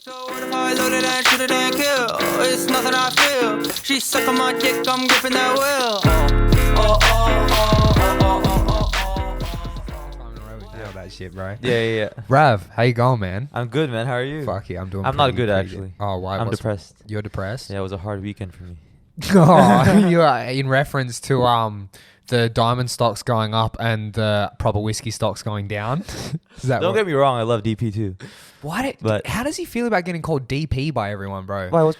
So what if I load it and shoot it and kill? It's nothing I feel. She sucking my dick, I'm gripping that wheel. That shit, bro. Yeah. Rav, how you going, man? I'm good, man. How are you? Fuck yeah, I'm doing. I'm not pretty good, actually. Oh, why? I'm depressed. You're depressed? Yeah, it was a hard weekend for me. Oh, you are in reference to the diamond stocks going up and the proper whiskey stocks going down. Is that Don't get me wrong, I love DP too. How does he feel about getting called DP by everyone, bro? Why?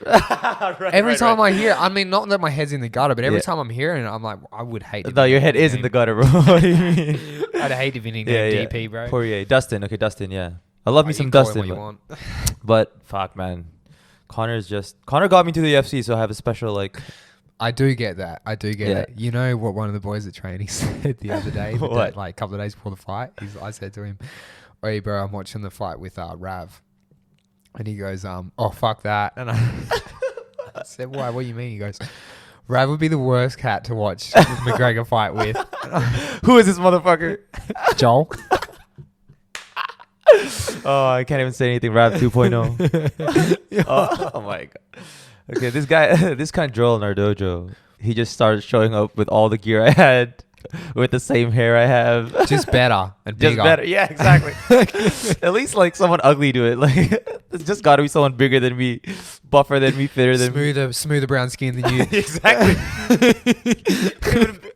Every time I hear, I mean, not that my head's in the gutter, but every time I'm hearing it, I'm like, I would hate it. No, your head is in the gutter, bro. What do you mean? I'd hate if you named DP, bro. Poirier. Dustin. Okay, Dustin, yeah. I love me some Dustin. But fuck, man. Conor got me to the UFC, so I have a special, like... I do get that. It. You know what one of the boys at training said the other day, like a couple of days before the fight? I said to him, "Hey, bro, I'm watching the fight with Rav." And he goes, "Oh, fuck that." And I said, "Why? What do you mean?" He goes, "Rav would be the worst cat to watch McGregor fight with." Who is this motherfucker? Joel. Oh, I can't even say anything. Rav 2.0. Oh my god. Okay, this kind of Joel in our dojo, he just started showing up with all the gear I had, with the same hair I have. Just better and bigger. Just better, yeah, exactly. At least like someone ugly do it. Like, it's just got to be someone bigger than me, buffer than me, fitter than me. Smoother brown skin than you. Exactly.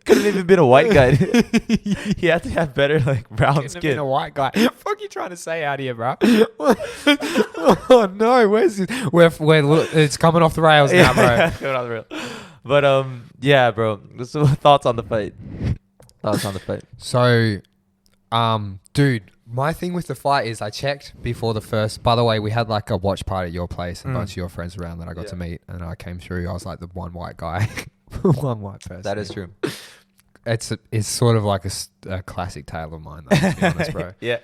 Couldn't even been a white guy. He had to have better like brown skin. Been a white guy. Fuck you trying to say out here, bro? Oh no, where's this? It's coming off the rails now, bro. Yeah, coming off the rails. But yeah, bro. So thoughts on the fight? So, dude, my thing with the fight is I checked before the first. By the way, we had like a watch party at your place, and a bunch of your friends around that I got to meet, and I came through. I was like the one white guy, one white person. That is true. It's sort of like a classic tale of mine, though, to be honest, bro. Yeah.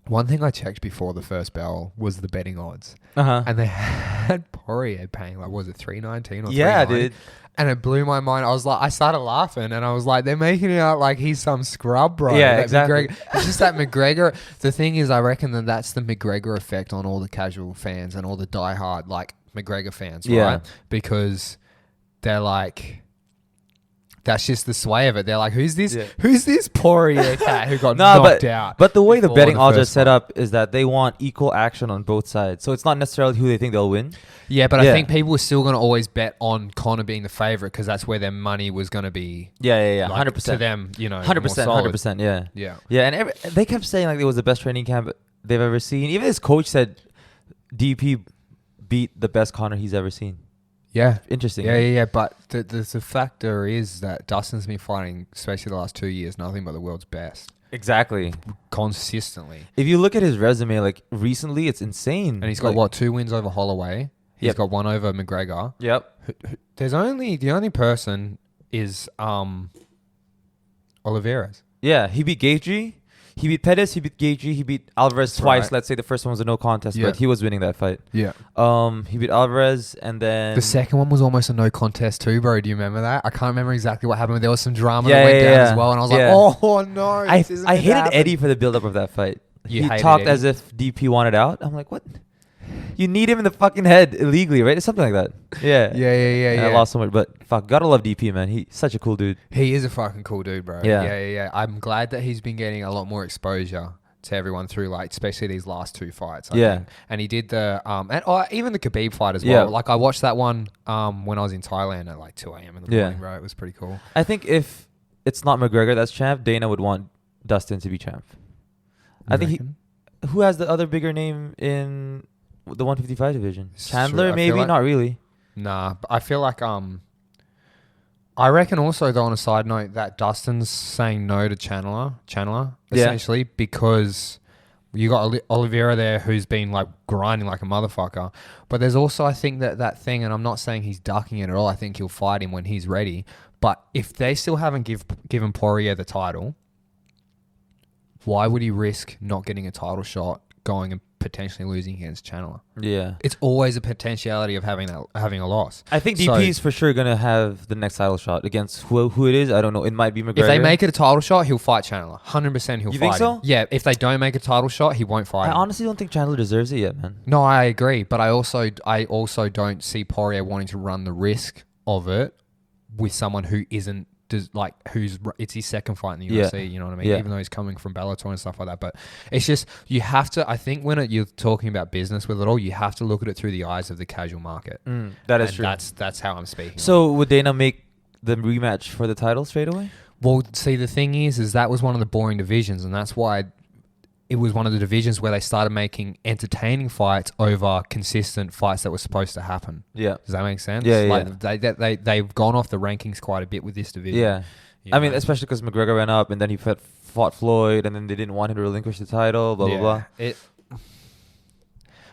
One thing I checked before the first bell was the betting odds, and they had Poirier paying like, was it 319 or 390? Yeah, dude. And it blew my mind. I started laughing, and I was like, they're making it out like he's some scrub, bro. Yeah, that exactly. It's just that McGregor. The thing is, I reckon that's the McGregor effect on all the casual fans and all the diehard like McGregor fans, right? Because they're like. That's just the sway of it. They're like, who's this? Yeah. Who's this Poirier cat who got knocked out? But the way the betting odds are set up is that they want equal action on both sides. So it's not necessarily who they think they'll win. Yeah, but I think people are still going to always bet on Conor being the favorite because that's where their money was going to be. Yeah. Like, 100%. To them, you know, 100%. Yeah. And they kept saying like it was the best training camp they've ever seen. Even his coach said DP beat the best Conor he's ever seen. Yeah. Interesting. Yeah. But the factor is that Dustin's been fighting, especially the last 2 years, nothing but the world's best. Exactly. Consistently. If you look at his resume, like recently, it's insane. And he's got 2 wins over Holloway. He's got 1 over McGregor. Yep. The only person is Oliveira's. Yeah, he beat Gaethje. He beat Pettis, he beat Gaethje, he beat Alvarez twice. Right. Let's say the first one was a no contest, but he was winning that fight. Yeah. He beat Alvarez, and then... The second one was almost a no contest too, bro. Do you remember that? I can't remember exactly what happened. There was some drama that went down as well, and I was like, oh no. I hated Eddie for the build-up of that fight. He talked as if DP wanted out. I'm like, what? You need him in the fucking head illegally, right? It's something like that. Yeah. I lost so much, but fuck, gotta love DP, man. He's such a cool dude. He is a fucking cool dude, bro. Yeah. I'm glad that he's been getting a lot more exposure to everyone through, like, especially these last 2 fights. I think. And he did the even the Khabib fight as well. Like, I watched that one when I was in Thailand at like 2 a.m. in the morning, bro. It was pretty cool. I think if it's not McGregor that's champ, Dana would want Dustin to be champ. I think who has the other bigger name in the 155 division? Chandler, maybe? Like, not really. Nah, but I feel like I reckon also, though, on a side note, that Dustin's saying no to Chandler essentially, because you got Oliveira there who's been like grinding like a motherfucker. But there's also, I think, that thing, and I'm not saying he's ducking it at all. I think he'll fight him when he's ready. But if they still haven't given Poirier the title, why would he risk not getting a title shot going and potentially losing against Chandler. Yeah. It's always a potentiality of having a loss. I think DP is for sure going to have the next title shot against who it is. I don't know. It might be McGregor. If they make it a title shot, he'll fight Chandler. 100% he'll fight. You think so? Yeah. If they don't make a title shot, he won't fight. I honestly don't think Chandler deserves it yet, man. No, I agree. But I also don't see Poirier wanting to run the risk of it with someone who isn't it's his second fight in the UFC, you know what I mean? Yeah. Even though he's coming from Bellator and stuff like that. But it's just, you have to, I think when you're talking about business with it all, you have to look at it through the eyes of the casual market. That is true. That's how I'm speaking. So would Dana make the rematch for the title straight away? Well, see, the thing is that was one of the boring divisions, and that's why it was one of the divisions where they started making entertaining fights over consistent fights that were supposed to happen. Yeah. Does that make sense? Yeah, They've gone off the rankings quite a bit with this division. Yeah. I mean, especially because McGregor ran up and then he fought Floyd and then they didn't want him to relinquish the title, blah, blah, blah.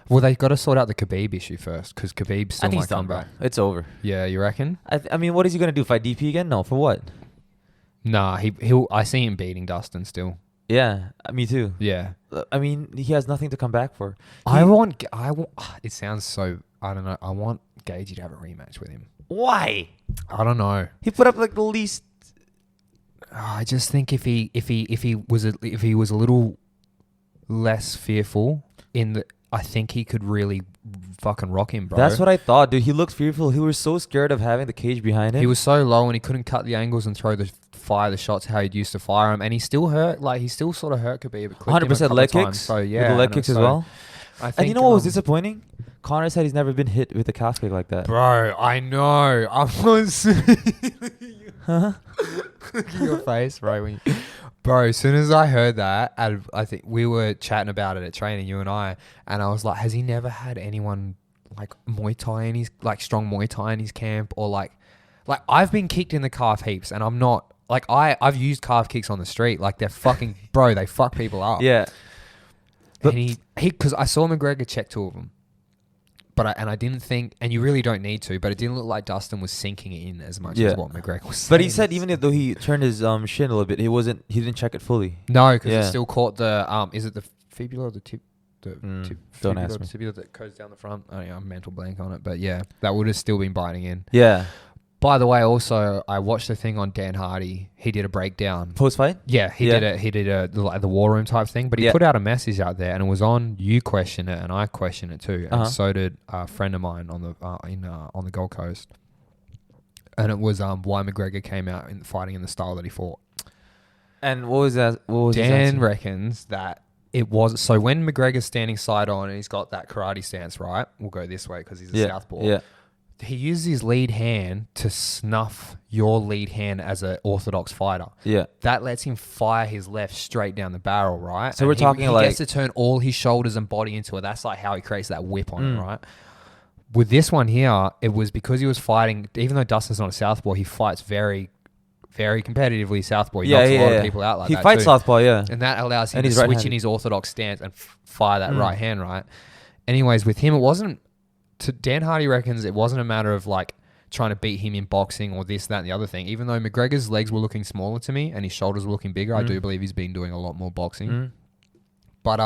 Well, they've got to sort out the Khabib issue first because Khabib still might come back. It's over. Yeah, you reckon? I mean, what is he going to do? Fight DP again? No, for what? Nah, I see him beating Dustin still. Yeah, me too. Yeah. I mean, he has nothing to come back for. I want. It sounds so. I don't know. I want Gagey to have a rematch with him. Why? I don't know. He put up like the least. I just think if he was a little less fearful I think he could really fucking rock him, bro. That's what I thought, dude. He looked fearful. He was so scared of having the cage behind him. He was so low and he couldn't cut the angles and fire the shots how he'd used to fire him, and he still hurt. Like, he still sort of hurt Khabib. 100% leg kicks. So yeah, with the leg kicks as well. I think, and you know what was disappointing? Conor said he's never been hit with a calf kick like that. Bro, I know. I was. Look at your face, bro. Bro, as soon as I heard that, I think we were chatting about it at training, you and I was like, has he never had anyone like Muay Thai in his, like strong Muay Thai in his camp, or like I've been kicked in the calf heaps, and I'm not like I've used calf kicks on the street, like they're fucking bro, they fuck people up. Yeah. And he because I saw McGregor check 2 of them. But I didn't think, and you really don't need to, but it didn't look like Dustin was sinking it in as much as what McGregor was saying. But he said even though he turned his shin a little bit, he didn't check it fully. No, because it still caught the is it the fibula or the tip? Don't ask me. Tibia that goes down the front. I don't know, I'm mental blank on it, but yeah, that would have still been biting in. Yeah. By the way, also I watched the thing on Dan Hardy. He did a breakdown post fight. Yeah, he did a like the war room type thing. But he put out a message out there, and it was on You Question It, and I Question It too, and so did a friend of mine on the on the Gold Coast. And it was why McGregor came out fighting in the style that he fought. And what was that? Dan reckons that it was so when McGregor's standing side on and he's got that karate stance, right? We'll go this way because he's a southpaw. Yeah. He uses his lead hand to snuff your lead hand as an orthodox fighter. Yeah. That lets him fire his left straight down the barrel, right? So we're talking he gets to turn all his shoulders and body into it. That's like how he creates that whip on it, right? With this one here, it was because he was fighting, even though Dustin's not a southpaw, he fights very, very competitively southpaw. He knocks a lot of people out like that. He fights southpaw, yeah. And that allows him to switch in his orthodox stance and fire that right hand, right? Anyways, with him, it wasn't... Dan Hardy reckons it wasn't a matter of like trying to beat him in boxing or this, that, and the other thing. Even though McGregor's legs were looking smaller to me and his shoulders were looking bigger, I do believe he's been doing a lot more boxing. But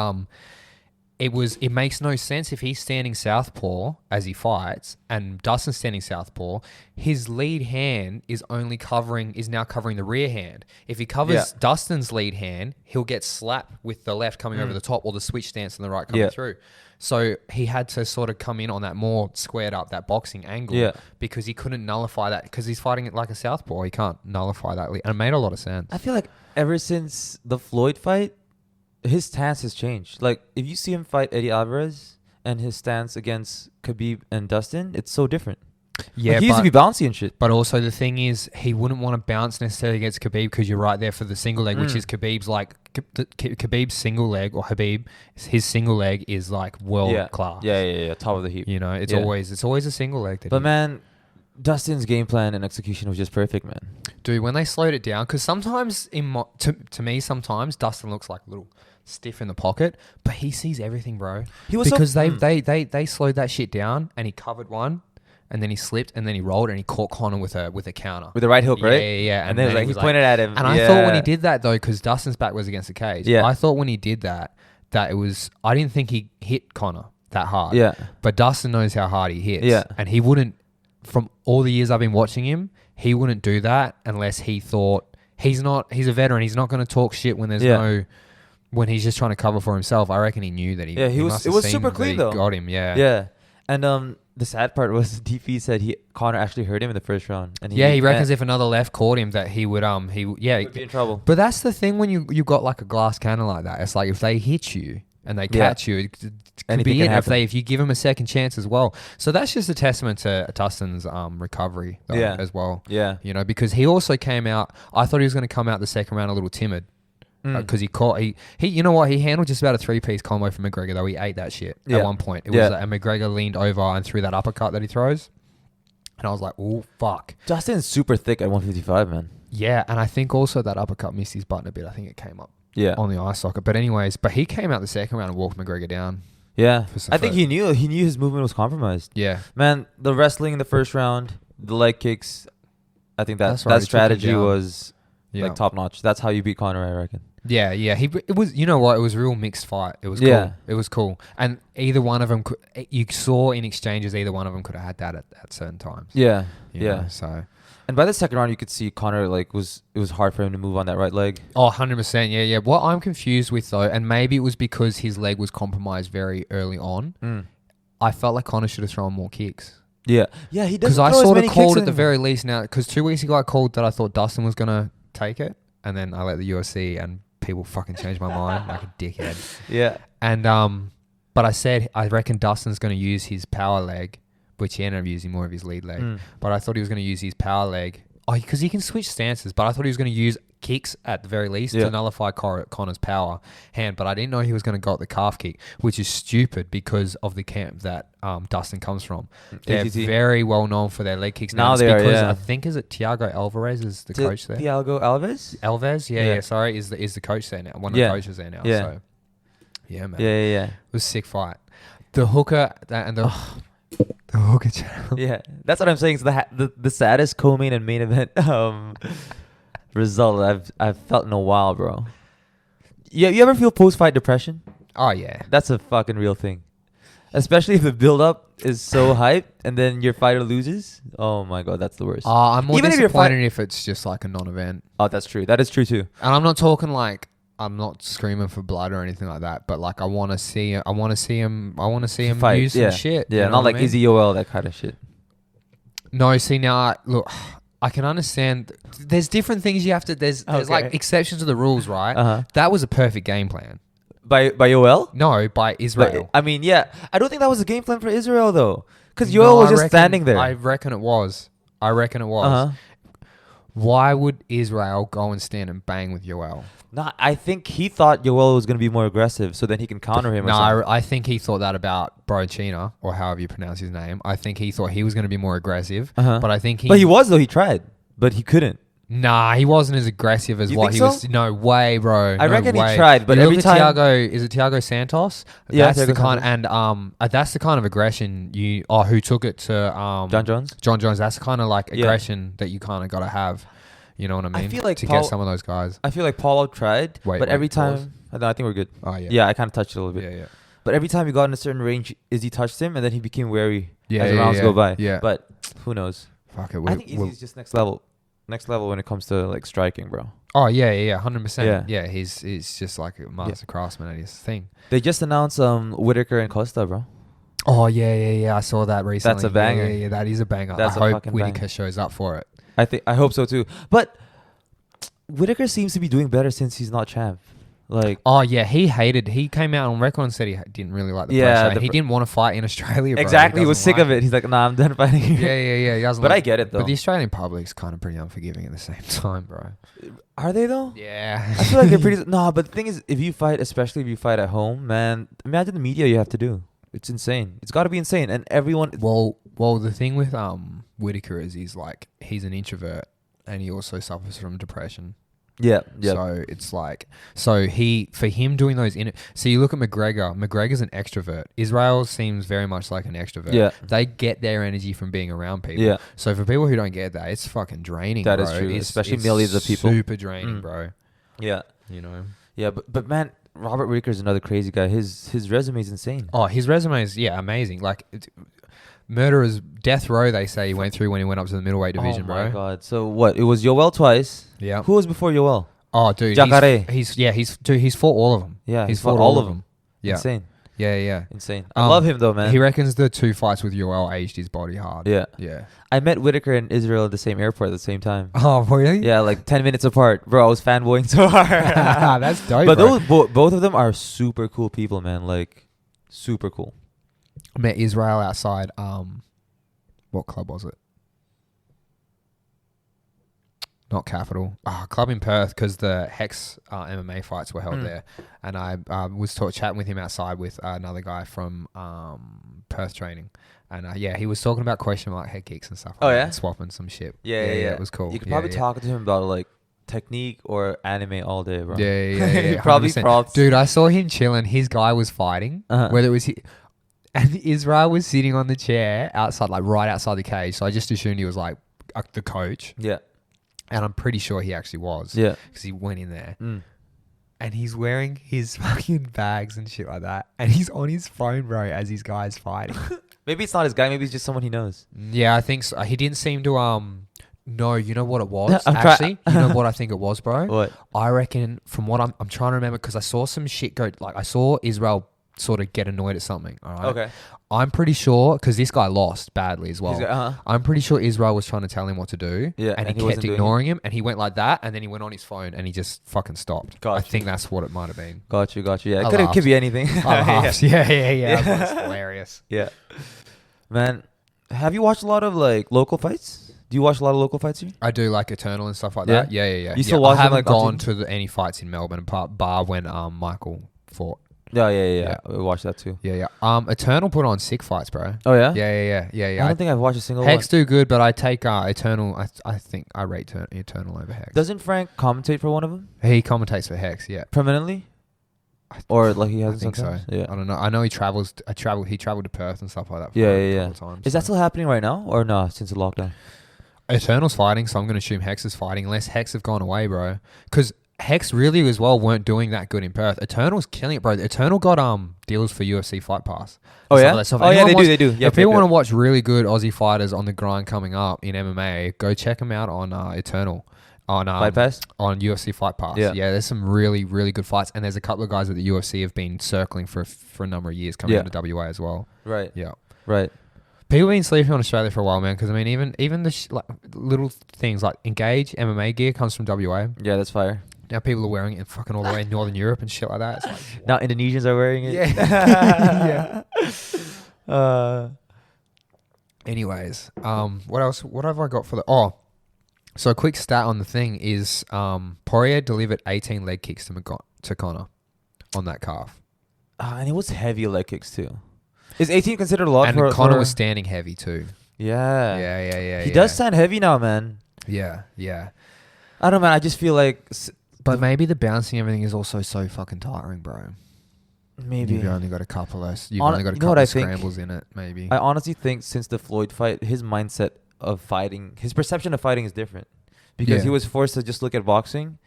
it makes no sense if he's standing southpaw as he fights and Dustin's standing southpaw. His lead hand is now covering the rear hand. If he covers Dustin's lead hand, he'll get slapped with the left coming over the top or the switch stance on the right coming through. So he had to sort of come in on that more squared up, that boxing angle, because he couldn't nullify that because he's fighting it like a southpaw. He can't nullify that. And it made a lot of sense. I feel like ever since the Floyd fight, his stance has changed. Like, if you see him fight Eddie Alvarez and his stance against Khabib and Dustin, it's so different. Yeah, like, he used to be bouncy and shit. But also the thing is, he wouldn't want to bounce necessarily against Khabib because you're right there for the single leg, which is Khabib's like... Khabib's single leg, or Khabib, his single leg is like world class. Yeah. Top of the heap. You know, it's always a single leg. But man, Dustin's game plan and execution was just perfect, man. Dude, when they slowed it down, because sometimes to me, sometimes Dustin looks like a little stiff in the pocket, but he sees everything, bro. He was because they slowed that shit down, and he covered one. And then he slipped, and then he rolled, and he caught Conor with a counter. With a right hook, right? Yeah. And then he pointed at him. And I thought when he did that, though, because Dustin's back was against the cage, I thought when he did that that it was. I didn't think he hit Conor that hard. Yeah. But Dustin knows how hard he hits. Yeah. And he wouldn't. From all the years I've been watching him, he wouldn't do that unless he thought he's a veteran. He's not going to talk shit when there's when he's just trying to cover for himself. I reckon he knew that it was super clean though. Got him. Yeah. Yeah. And the sad part was DP said Conor actually hurt him in the first round. And he reckons if another left caught him that he would be in trouble. But that's the thing when you got like a glass cannon like that. It's like if they hit you and they catch you, it could be it if you give him a second chance as well. So that's just a testament to Dustin's recovery though, as well. Yeah. You know, because he also came out. I thought he was going to come out the second round a little timid. Because he you know what, he handled just about a 3-piece combo from McGregor though. He ate that shit at one point. It was and McGregor leaned over and threw that uppercut that he throws, and I was like, oh fuck. Dustin's super thick at 155, man. Yeah, and I think also that uppercut missed his button a bit. I think it came up on the eye socket. But anyways, he came out the second round and walked McGregor down. Yeah, I think he knew his movement was compromised. Yeah, man, the wrestling in the first round, the leg kicks, I think that strategy was like top notch. That's how you beat Conor, I reckon. Yeah. It was, you know what? It was a real mixed fight. It was cool. Yeah. It was cool. And either one of them, you saw in exchanges, either one of them could have had that at certain times. Yeah. You know, so. And by the second round, you could see Conor, it was hard for him to move on that right leg. Oh, 100%. Yeah. What I'm confused with, though, and maybe it was because his leg was compromised very early on, I felt like Conor should have thrown more kicks. Yeah. Yeah, he doesn't throw as many kicks. Because I sort of called at the very least now, because 2 weeks ago I called that I thought Dustin was going to take it, and then I let the UFC and people fucking changed my mind like a dickhead. Yeah. And but I said I reckon Dustin's going to use his power leg, which he ended up using more of his lead leg. But I thought he was going to use his power leg because he can switch stances. But I thought he was going to use kicks at the very least to nullify Conor's power hand. But I didn't know he was going to go at the calf kick, which is stupid because of the camp that Dustin comes from. They're very well known for their leg kicks now. I think is it Thiago Alvarez is the coach there. Thiago Alves? Alves, yeah. Sorry, is the coach there now? One of the coaches there now. Yeah. So yeah, man. Yeah. It was a sick fight. The hooker and the hooker channel. Yeah, that's what I'm saying. It's the saddest co-main and main event result I've felt in a while, bro. Yeah, you ever feel post-fight depression? Oh yeah, that's a fucking real thing. Especially if the build-up is so hyped and then your fighter loses. Oh my god, that's the worst. I'm more disappointed if it's just like a non-event. Oh, that's true. That is true too. And I'm not talking like I'm not screaming for blood or anything like that, but like I want to see him fight, use some shit. Yeah, not like Izzy OL, that kind of shit. No, see now, look, I can understand. There's different things you have to. There's like exceptions to the rules, right? That was a perfect game plan. By OL? No, by Israel. I mean, yeah, I don't think that was a game plan for Israel though, because OL was just standing there. I reckon it was. Why would Israel go and stand and bang with Yoel? No, I think he thought Yoel was going to be more aggressive, so then he can counter him. No, I think he thought that about Brochina, or however you pronounce his name. I think he thought he was going to be more aggressive, but I think But he was though. He tried, but he couldn't. Nah, he wasn't as aggressive as what he was. No way, bro. I reckon he tried, but every time is it Thiago Santos? Yeah, that's the kind, and that's the kind of aggression who took it to John Jones. John Jones. That's the kind of like aggression that you kind of got to have. You know what I mean? I feel like to get some of those guys. I feel like Paulo tried, but every time, I think we're good. Oh yeah. Yeah, I kind of touched it a little bit. Yeah. But every time he got in a certain range, Izzy touched him, and then he became wary as the rounds go by. Yeah. But who knows? Fuck it. I think Izzy's just next level when it comes to like striking, bro. Oh yeah, 100%. Yeah, he's just like a master craftsman at his thing. They just announced Whitaker and Costa, bro. Oh yeah. I saw that recently. That's a banger. Yeah, that is a banger. I hope Whitaker shows up for it. I hope so too. But Whitaker seems to be doing better since he's not champ. Like, oh yeah, he came out on record and said he didn't really like the pressure. He didn't want to fight in Australia. Bro. Exactly, he was sick of it. He's like, nah, I'm done fighting here. Yeah. He doesn't. But I get it though. But the Australian public's kind of pretty unforgiving at the same time, bro. Are they though? Yeah. I feel like they're pretty. Nah, but the thing is, especially if you fight at home, man, imagine the media you have to do. It's insane. It's got to be insane, and everyone. Well, the thing with Whitaker is he's an introvert, and he also suffers from depression. Yeah. So it's like, for him doing those so you look at McGregor's an extrovert. Israel seems very much like an extrovert. Yeah. They get their energy from being around people. Yeah. So for people who don't get that, it's fucking draining, That bro. is true. Especially millions of people. Super draining, bro. Yeah. You know? Yeah, but man, Robert Whittaker's another crazy guy. His resume is insane. Oh, his resume is amazing. Like murderer's death row. They say he went through when he went up to the middleweight division, bro. Oh my god. So what? It was Yoel twice. Yeah. Who was before Yoel? Oh, dude. Jacare. He's fought all of them. Yeah, he's fought all of them. Yeah. Insane. Yeah. Insane. I love him though, man. He reckons the 2 fights with Yoel aged his body hard. Yeah. I met Whittaker in Israel at the same airport at the same time. Oh, really? Yeah, like 10 minutes apart. Bro, I was fanboying so hard. That's dope, but bro. both of them are super cool people, man. Like, super cool. I met Israel outside, what club was it? Not Capital. Club in Perth, because the Hex MMA fights were held there. And I was chatting with him outside with another guy from Perth training. And he was talking about question mark head kicks and stuff. And swapping some shit. Yeah. It was cool. You could probably talk to him about like technique or anime all day, bro. Yeah. Probably props. Dude, I saw him chilling. His guy was fighting. Whether it was and Israel was sitting on the chair outside, like right outside the cage. So I just assumed he was like the coach. Yeah. And I'm pretty sure he actually was. Yeah. Because he went in there. And he's wearing his fucking bags and shit like that. And he's on his phone, bro, as his guy's fighting. Maybe it's not his guy. Maybe it's just someone he knows. Yeah, I think so. He didn't seem to... No, you know what it was? Actually, you know what I think it was, bro? What? I reckon, from what I'm trying to remember, because I saw some shit go... Like, I saw Israel sort of get annoyed at something, all right? Okay. I'm pretty sure, because this guy lost badly as well. I'm pretty sure Israel was trying to tell him what to do. Yeah, and he kept ignoring him. And he went like that. And then he went on his phone and he just fucking stopped. I think that's what it might have been. Got you. Yeah, it could be anything. I laughed. Yeah. That's hilarious. Yeah. Man, have you watched a lot of like local fights? Do you watch a lot of local fights here? I do, like Eternal and stuff like that. Yeah. You still watch I haven't like gone to any fights in Melbourne bar when Michael fought. Yeah. We watched that too. Yeah. Eternal put on sick fights, bro. Oh yeah. Yeah. I don't think I've watched a single Hex one. do good, but I take Eternal. I think I rate Eternal over Hex. Doesn't Frank commentate for one of them? He commentates for Hex, yeah. Permanently? Or like he has? I think so. Yeah. I don't know. I know he travels. He traveled to Perth and stuff like that. Yeah. A couple times, Is that still happening right now or no? Since the lockdown. Eternal's fighting, so I'm going to assume Hex is fighting, unless Hex have gone away, bro. Because Hex really as well weren't doing that good in Perth. Eternal's killing it, bro. Eternal got deals for UFC Fight Pass. Oh yeah. They do. If people want to watch really good Aussie fighters on the grind coming up in MMA, go check them out on Eternal. On Fight Pass? On UFC Fight Pass. Yeah, there's some really, really good fights. And there's a couple of guys at the UFC have been circling for a number of years coming out of WA as well. Right. Yeah. Right. People have been sleeping on Australia for a while, man. Because, I mean, even the like, little things like Engage MMA gear comes from WA. Yeah, that's fire. Now people are wearing it fucking all the way in Northern Europe and shit like that. It's like, now Indonesians are wearing it. Yeah. Anyways, what else? What have I got for the... So a quick stat on the thing is Poirier delivered 18 leg kicks to Conor on that calf. And it was heavy leg kicks too. Is 18 considered a lot? And Conor was standing heavy too. Yeah. He does stand heavy now, man. Yeah. I don't know, man. I just feel like... But maybe the bouncing and everything is also so fucking tiring, bro. Maybe. You've only got a couple of scrambles in it, maybe. I honestly think since the Floyd fight, his mindset of fighting, his perception of fighting is different. Because he was forced to just look at boxing.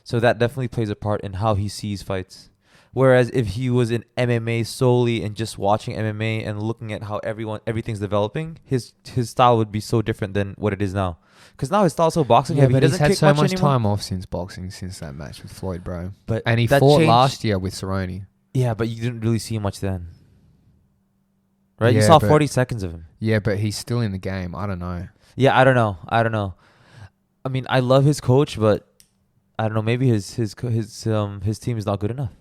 So that definitely plays a part in how he sees fights. Whereas if he was in MMA solely and just watching MMA and looking at how everything's developing, his style would be so different than what it is now. Because now his style's so boxing heavy. But he's had so much anymore. time off since boxing, since that match with Floyd, bro. And he that fought changed last year with Cerrone. Yeah, but you didn't really see much then. Right? You saw 40 seconds of him. Yeah, but he's still in the game. I don't know. Yeah, I don't know. I mean, I love his coach, but I don't know. Maybe his team is not good enough.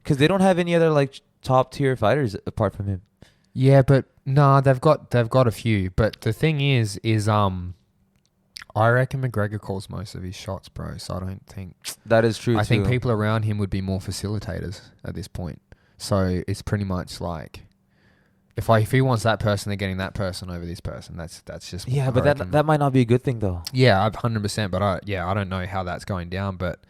Because they don't have any other like top tier fighters apart from him. Yeah, but no, they've got a few. But the thing is I reckon McGregor calls most of his shots, bro. So I don't think that is true. I think people around him would be more facilitators at this point. So it's pretty much like if he wants that person, they're getting that person over this person. That's just but that might not be a good thing though. Yeah, 100%. But I don't know how that's going down. But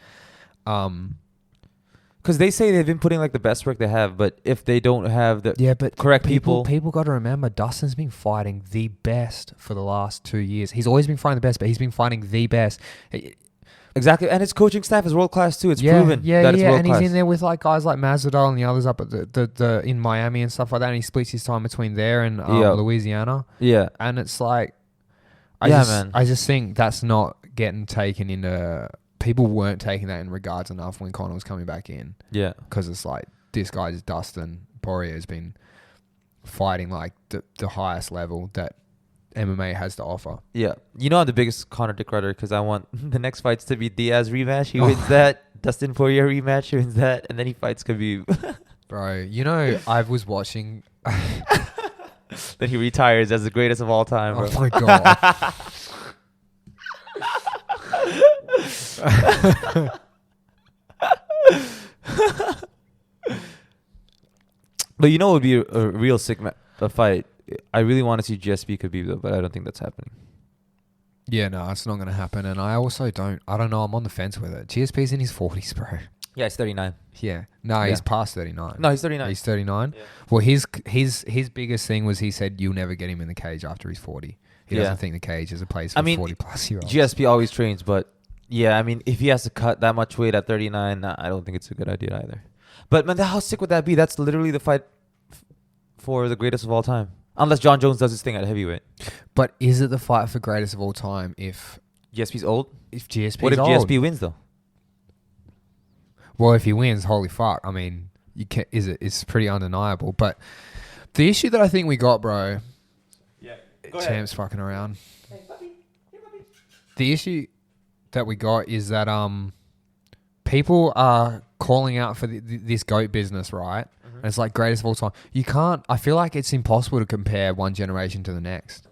because they say they've been putting like the best work they have, but if they don't have the correct people got to remember Dustin's been fighting the best for the last 2 years. He's always been fighting the best, but he's been fighting the best. Exactly, and his coaching staff is world class too. It's proven that it's world and class. he's in there with like guys like Masvidal and the others up at the in Miami and stuff like that. And he splits his time between there and Louisiana. Yeah, and it's like, I just think that's not getting taken into. People weren't taking that in regards enough when Conor was coming back in. Yeah, because it's like this guy's Dustin Poirier has been fighting like the highest level that MMA has to offer. Yeah. You know I'm the biggest Conor dick rider because I want the next fights to be Diaz rematch. He wins that. Dustin Poirier rematch. He wins that. And then he fights Khabib. Bro, you know, I was watching... Then he retires as the greatest of all time, bro. Oh my God. But you know what would be a real sick fight? I really want to see GSP Khabib though, but I don't think that's happening. Yeah, no, it's not going to happen. And I also don't know. I'm on the fence with it. GSP's in his 40s, bro. Yeah, he's 39. Yeah. No, he's past 39. No, he's 39. He's 39? Yeah. Well, his biggest thing was he said you'll never get him in the cage after he's 40. He doesn't think the cage is a place for 40-plus-year-olds. GSP always trains, but yeah, I mean, if he has to cut that much weight at 39, I don't think it's a good idea either. But man, how sick would that be? That's literally the fight for the greatest of all time. Unless John Jones does his thing at heavyweight. But is it the fight for greatest of all time if... GSP's old? If GSP's What if old? GSP wins, though? Well, if he wins, holy fuck. I mean, it's pretty undeniable. But the issue that I think we got, bro... Yeah. Champ's fucking around. Hey, puppy. Hey, puppy. The issue that we got is that people are calling out for this GOAT business, right? And it's like greatest of all time. You can't... I feel like it's impossible to compare one generation to the next.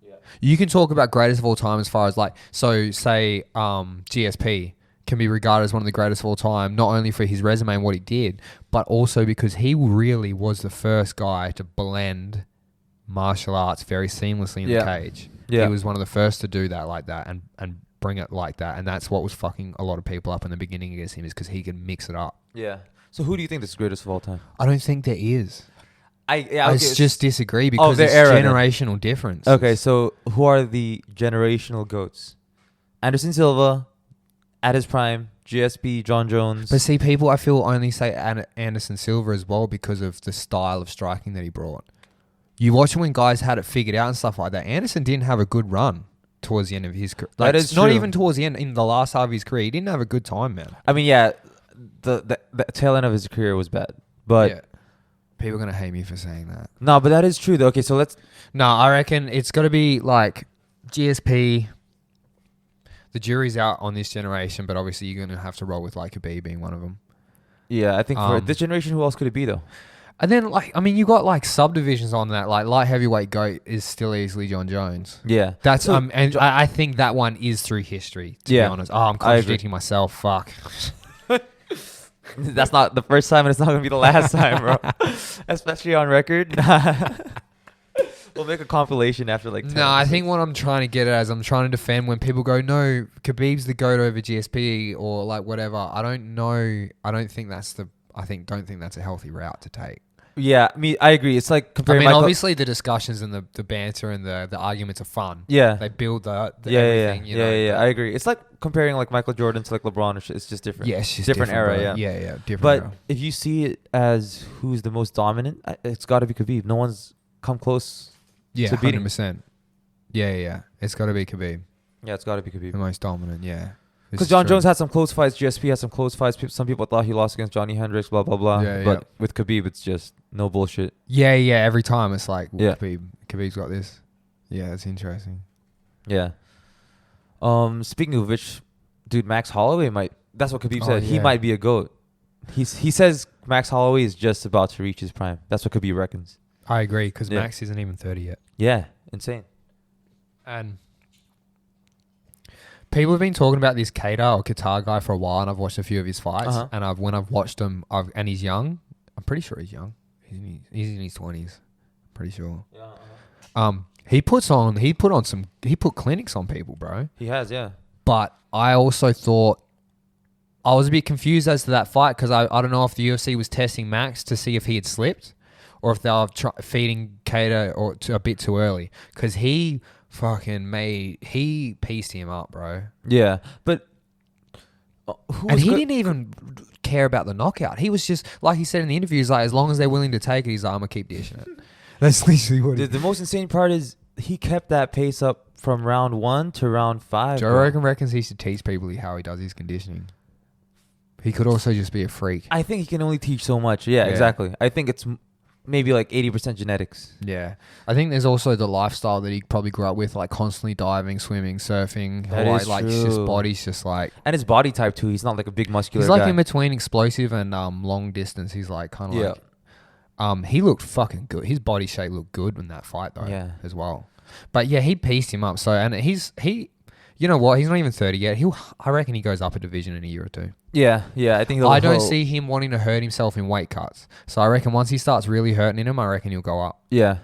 Yeah. You can talk about greatest of all time as far as like... So, say GSP can be regarded as one of the greatest of all time, not only for his resume and what he did, but also because he really was the first guy to blend martial arts very seamlessly in the cage. Yeah. He was one of the first to do that like that and bring it like that. And that's what was fucking a lot of people up in the beginning against him, is because he could mix it up. Yeah. So who do you think is the greatest of all time? I don't think there is. I just disagree because it's generational difference. Okay, so who are the generational GOATs? Anderson Silva, at his prime, GSP, John Jones. But see, people I feel only say Anderson Silva as well because of the style of striking that he brought. You watch when guys had it figured out and stuff like that. Anderson didn't have a good run towards the end of his career. Like, that is not true. Even towards the end, in the last half of his career, he didn't have a good time, man. I mean, yeah. The tail end of his career was bad, but yeah. People are gonna hate me for saying that. No, but that is true though. Okay, so let's. No, I reckon it's got to be like GSP. The jury's out on this generation, but obviously you're gonna have to roll with like Khabib being one of them. Yeah, I think for this generation, who else could it be though? And then like, I mean, you got like subdivisions on that. Like light heavyweight GOAT is still easily John Jones. Yeah, that's and I think that one is through history. To be honest, I'm contradicting myself. Fuck. That's not the first time, and it's not going to be the last time, bro. Especially on record. We'll make a compilation after like 10 No, I think what I'm trying to get at is I'm trying to defend when people go, no, Khabib's the GOAT over GSP or like whatever. I don't know. I don't think that's a healthy route to take. Yeah, I agree. It's like comparing. Obviously the discussions and the banter and the arguments are fun. Yeah, they build everything. Yeah. I agree. It's like comparing like Michael Jordan to like LeBron. It's just different. Yeah, it's just different era. Bro. Yeah, different. But era. If you see it as who's the most dominant, it's got to be Khabib. No one's come close. Yeah, 100%. Yeah. It's got to be Khabib. Yeah, it's got to be Khabib. The most dominant. Yeah. Because John Jones had some close fights. GSP had some close fights. Some people thought he lost against Johnny Hendricks, blah, blah, blah. But with Khabib, it's just no bullshit. Yeah. Every time it's like, Khabib's got this. Yeah, it's interesting. Yeah. Speaking of which, dude, Max Holloway that's what Khabib said. Yeah. He might be a GOAT. He says Max Holloway is just about to reach his prime. That's what Khabib reckons. I agree, because Max isn't even 30 yet. Yeah, insane. And people have been talking about this Qatar guy for a while, and I've watched a few of his fights. And when I've watched him, and he's young. I'm pretty sure he's young. He's in his 20s. Pretty sure. Yeah. He put clinics on people, bro. He has, yeah. But I also thought I was a bit confused as to that fight, because I don't know if the UFC was testing Max to see if he had slipped, or if they were feeding Qatar a bit too early, because he pieced him up, bro. Yeah, but And he didn't even care about the knockout. He was just, like he said in the interview, he's like, as long as they're willing to take it, he's like, I'm going to keep dishing it. That's literally what the most insane part is he kept that pace up from round 1 to round 5. Joe Rogan reckons he should teach people how he does his conditioning. He could also just be a freak. I think he can only teach so much. Yeah, exactly. I think it's maybe like 80% genetics. Yeah. I think there's also the lifestyle that he probably grew up with, like constantly diving, swimming, surfing. That is like true. His body's just like... And his body type too. He's not like a big muscular guy. He's like in between explosive and long distance. He's like kind of like... he looked fucking good. His body shape looked good in that fight though as well. But yeah, he pieced him up. So, and he... You know what? He's not even 30 yet. I reckon he goes up a division in a year or two. Yeah. I think I don't see him wanting to hurt himself in weight cuts. So I reckon once he starts really hurting him, I reckon he'll go up. Yeah,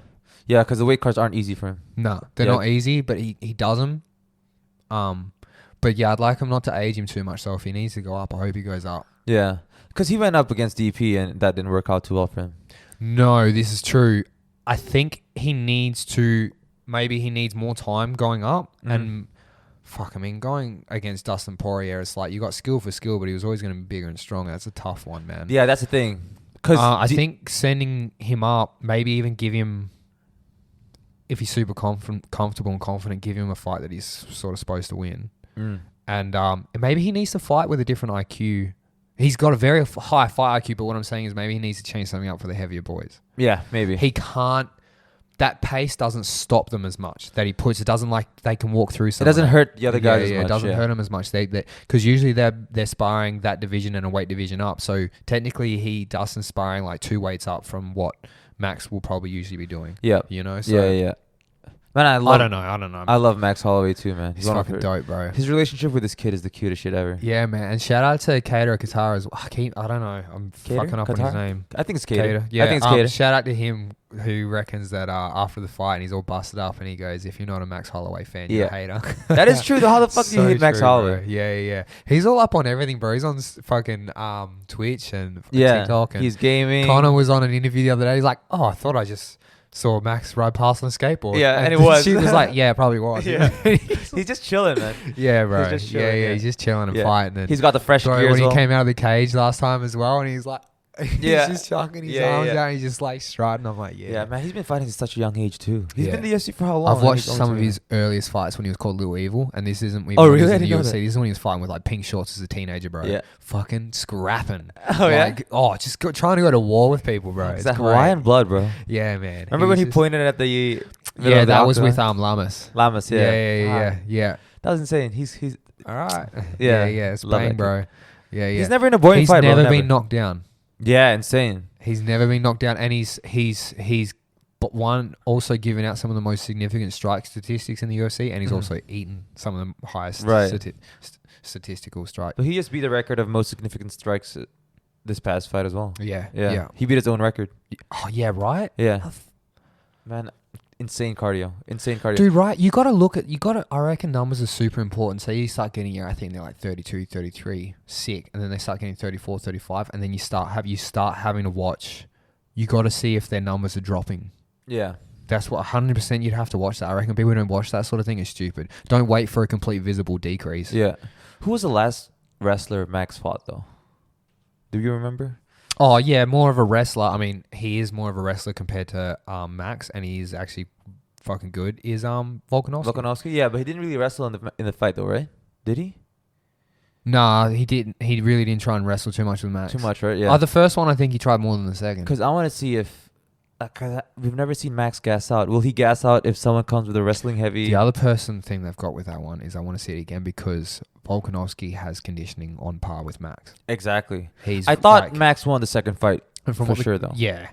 because the weight cuts aren't easy for him. No, they're not easy, but he does them. But yeah, I'd like him not to age him too much. So if he needs to go up, I hope he goes up. Yeah, because he went up against DP and that didn't work out too well for him. No, this is true. I think he needs more time going up and... Fuck, I mean, going against Dustin Poirier, it's like you got skill for skill, but he was always going to be bigger and stronger. That's a tough one, man. Yeah, that's the thing. Because I think sending him up, maybe even give him, if he's super comfortable and confident, give him a fight that he's sort of supposed to win. And maybe he needs to fight with a different IQ. He's got a very high fight IQ, but what I'm saying is maybe he needs to change something up for the heavier boys. Yeah, maybe. He can't. That pace doesn't stop them as much that he puts. It doesn't like they can walk through something. It doesn't hurt the other guys as much. It doesn't hurt them as much. Because usually they're sparring that division and a weight division up. So technically Dustin's sparring like 2 weights up from what Max will probably usually be doing. Yeah. You know? So yeah. Man, I don't know. I love Max Holloway too, man. He's fucking dope, bro. His relationship with his kid is the cutest shit ever. Yeah, man. And shout out to G.O.A.T of Qatar as well. I don't know. I'm fucking up on his name. I think it's G.O.A.T. Yeah, I think it's G.O.A.T. Shout out to him who reckons that after the fight and he's all busted up and he goes, if you're not a Max Holloway fan, you're a hater. That is true. How the fuck do you hate Max Holloway? Bro. Yeah. He's all up on everything, bro. He's on fucking Twitch and TikTok. And he's gaming. Conor was on an interview the other day. He's like, I thought I just saw Max ride past on a skateboard. Yeah, and it was. She was like, yeah, it probably was. Yeah. He's just chilling, man. Yeah, bro. He's just chilling, he's just chilling and fighting. And he's got the fresh gear when he came out of the cage last time as well, and he's like, he's just chucking his arms out. And he's just like striding. I'm like, yeah, man. He's been fighting at such a young age too. He's been in the UFC for how long? I've watched some of his earliest fights when he was called Little Evil, and this isn't. Oh, really? In the UFC. This is when he was fighting with like pink shorts as a teenager, bro. Yeah, fucking scrapping. Just trying to go to war with people, bro. It's that Hawaiian blood, bro. Yeah, man. Remember when he pointed at the? Yeah, that was with Lamas. Lamas, yeah. That was insane. He's all right. Yeah, it's bang, bro. Yeah. He's never in a boring fight, bro. He's never been knocked down. Yeah, insane. He's never been knocked down, and he's but one also giving out some of the most significant strike statistics in the UFC, and he's also eaten some of the highest statistical strikes. But he just beat the record of most significant strikes this past fight as well. Yeah. He beat his own record. Oh yeah, right. Yeah, man. Insane cardio. Dude, right? I reckon numbers are super important. So you start getting I think they're like 32, 33, sick. And then they start getting 34, 35. And then you start having to watch. You got to see if their numbers are dropping. Yeah. That's what 100% you'd have to watch that. I reckon people who don't watch that sort of thing is stupid. Don't wait for a complete visible decrease. Yeah. Who was the last wrestler Max fought though? Do you remember? Oh, yeah, more of a wrestler. I mean, he is more of a wrestler compared to Max, and he's actually fucking good, is Volkanovski. Yeah, but he didn't really wrestle in the fight, though, right? Did he? Nah, he didn't. He really didn't try and wrestle too much with Max. Too much, right? Yeah. The first one, I think he tried more than the second. Because I want to see if... we've never seen Max gas out. Will he gas out if someone comes with a wrestling heavy... The other thing they've got with that one is I want to see it again because Volkanovski has conditioning on par with Max. Exactly. I thought Max won the second fight, for sure, though. Yeah.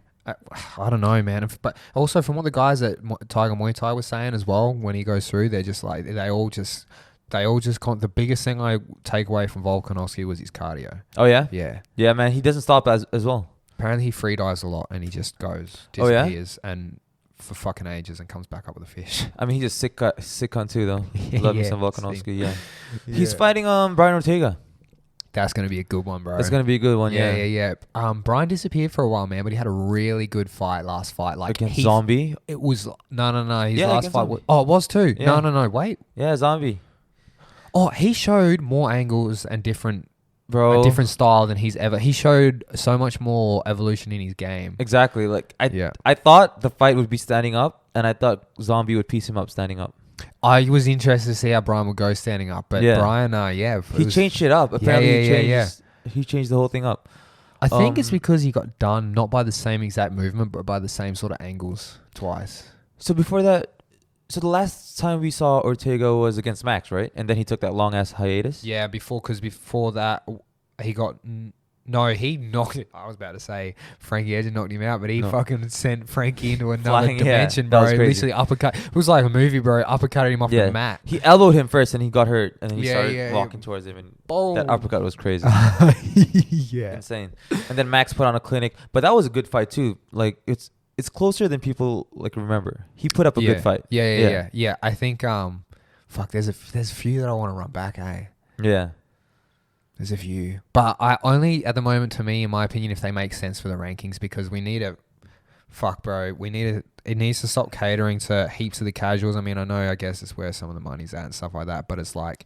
I don't know, man. But also from what the guys at Tiger Muay Thai were saying as well, when he goes through, they're just like, the biggest thing I take away from Volkanovski was his cardio. Oh, yeah? Yeah. Yeah, man. He doesn't stop as well. Apparently he free dives a lot and he just disappears and for fucking ages and comes back up with a fish. I mean, he's just sick cunt too, though. Love me some Volkanovski, yeah. He's fighting Brian Ortega. That's going to be a good one, bro. That's going to be a good one, yeah. Brian disappeared for a while, man, but he had a really good last fight. Like against Zombie? It was... No. His last fight... it was too. Yeah. No. Wait. Yeah, Zombie. Oh, he showed more angles and different bro, a different style than he's ever. He showed so much more evolution in his game. Exactly. Like I thought the fight would be standing up, and I thought Zombie would piece him up standing up. I was interested to see how Brian would go standing up, but Brian, he changed it up. Apparently, he changed the whole thing up. I think it's because he got done not by the same exact movement, but by the same sort of angles twice. So before that, so the last time we saw Ortega was against Max, right? And then he took that long ass hiatus. Yeah, before that he got. No, he knocked it. I was about to say Frankie Edge knocked him out, but he fucking sent Frankie into another dimension, bro. Literally uppercut. It was like a movie, bro. Uppercutted him off the mat. He elbowed him first and he got hurt. And then he started walking towards him. And that uppercut was crazy. Insane. And then Max put on a clinic. But that was a good fight too. Like, it's closer than people like remember. He put up a good fight. Yeah. I think, there's a few that I want to run back, Yeah. There's a few. But I only, at the moment, to me, in my opinion, if they make sense for the rankings, because we need it needs to stop catering to heaps of the casuals. I mean, I guess it's where some of the money's at and stuff like that, but it's like,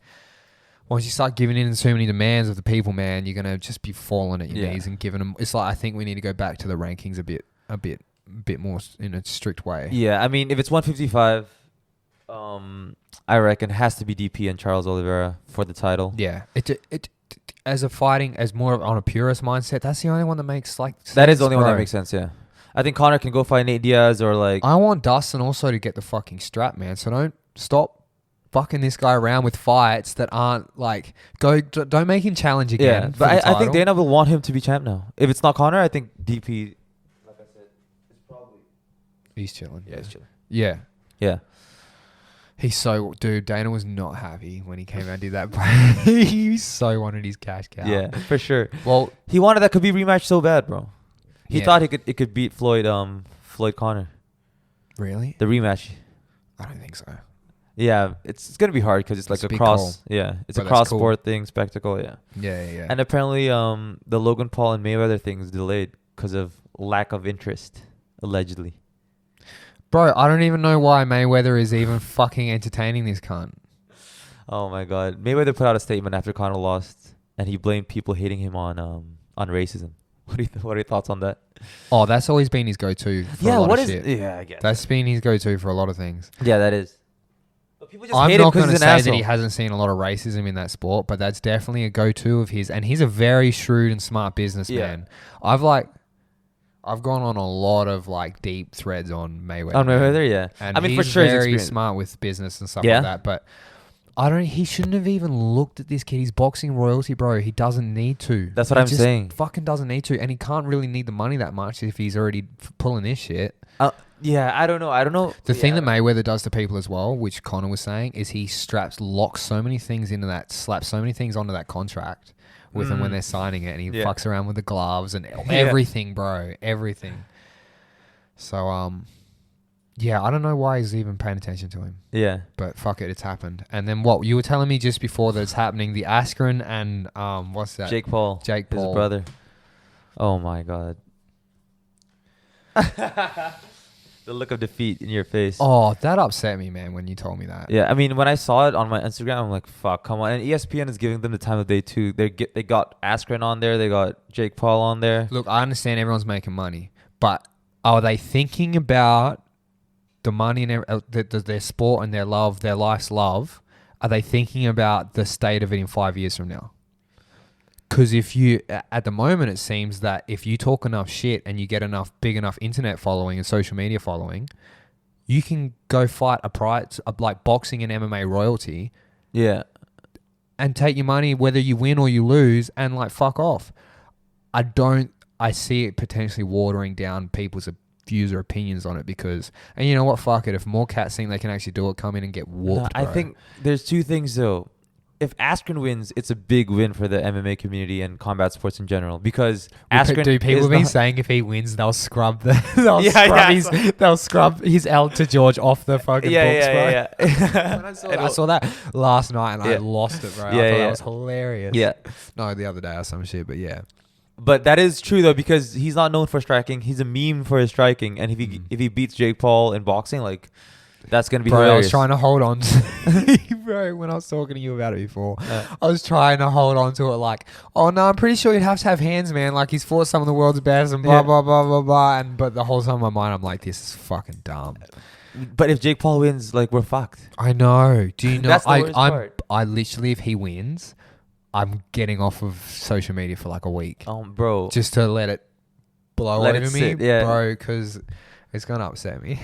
once you start giving in to too many demands of the people, man, you're going to just be falling at your knees and giving them, it's like, I think we need to go back to the rankings a bit more in a strict way. Yeah, I mean, if it's 155, I reckon it has to be DP and Charles Oliveira for the title. Yeah. As more of on a purist mindset, that's the only one that makes sense. That is the only one that makes sense, yeah. I think Conor can go fight Nate Diaz or like... I want Dustin also to get the fucking strap, man. So don't stop fucking this guy around with fights that aren't like... Don't make him challenge again. Yeah, but I think Dana will want him to be champ now. If it's not Conor, I think DP, like I said, is probably... He's chilling. Yeah, he's chilling. Yeah. Yeah. Dana was not happy when he came out and did that. He so wanted his cash cow. Yeah, for sure. Well, he wanted that Khabib rematch so bad, bro. He thought it could beat Floyd Conor. Really? The rematch. I don't think so. Yeah, it's gonna be hard because it's like a cross. Call. Yeah, it's a cross sport thing, spectacle. Yeah. Yeah. And apparently, the Logan Paul and Mayweather thing is delayed because of lack of interest, allegedly. Bro, I don't even know why Mayweather is even fucking entertaining this cunt. Oh my god. Mayweather put out a statement after Conor lost and he blamed people hating him on racism. What are your thoughts on that? Oh, that's always been his go-to for a lot of shit. Yeah, I guess. That's been his go-to for a lot of things. Yeah, that is. But people just I'm hate not him going to say asshole. that he hasn't seen a lot of racism in that sport, but that's definitely a go-to of his. And he's a very shrewd and smart businessman. Yeah. I've gone on a lot of like deep threads on Mayweather. On Mayweather, yeah. And I mean, for sure, he's very smart with business and stuff like that. But he shouldn't have even looked at this kid. He's boxing royalty, bro. He doesn't need to. That's what I'm saying. Fucking doesn't need to. And he can't really need the money that much if he's already pulling this shit. Yeah, I don't know. The thing that Mayweather does to people as well, which Conor was saying, is he locks so many things into that, slaps so many things onto that contract with them when they're signing it, and he fucks around with the gloves and everything, bro. Everything. So, I don't know why he's even paying attention to him. Yeah. But fuck it, it's happened. And then what? You were telling me just before that it's happening, the Askren and, what's that? Jake Paul. His brother. Oh my God. The look of defeat in your face. Oh, that upset me, man, when you told me that. Yeah, I mean, when I saw it on my Instagram, I'm like, fuck, come on. And ESPN is giving them the time of day, too. They got Askren on there. They got Jake Paul on there. Look, I understand everyone's making money, but are they thinking about the money and their sport and their love, their life's love? Are they thinking about the state of it in 5 years from now? Because at the moment, it seems that if you talk enough shit and you get big enough internet following and social media following, you can go fight a prize like boxing and MMA royalty. Yeah. And take your money whether you win or you lose and like fuck off. I see it potentially watering down people's views or opinions on it because, and you know what, fuck it. If more cats think they can actually do it, come in and get whooped. I think there's two things though. If Askren wins, it's a big win for the MMA community and combat sports in general because Askren. Do people have been saying if he wins, they'll scrub they'll scrub his L to George off the fucking books, bro. Yeah. I saw that last night and I lost it, bro. I thought that was hilarious. Yeah. No, the other day or some shit, but yeah. But that is true though because he's not known for striking. He's a meme for his striking, and if he beats Jake Paul in boxing, like That's going to be bro, hilarious. I was trying to hold on to bro, when I was talking to you about it before, I was trying to hold on to it like, oh no, I'm pretty sure he'd have to have hands, man. Like he's fought some of the world's best and blah, blah, blah, blah, blah. But the whole time in my mind, I'm like, this is fucking dumb. But if Jake Paul wins, like, we're fucked. I know. Do you know? That's the worst part. I literally, if he wins, I'm getting off of social media for like a week. Bro. Just to let it blow over me, sit, yeah. bro, because it's going to upset me.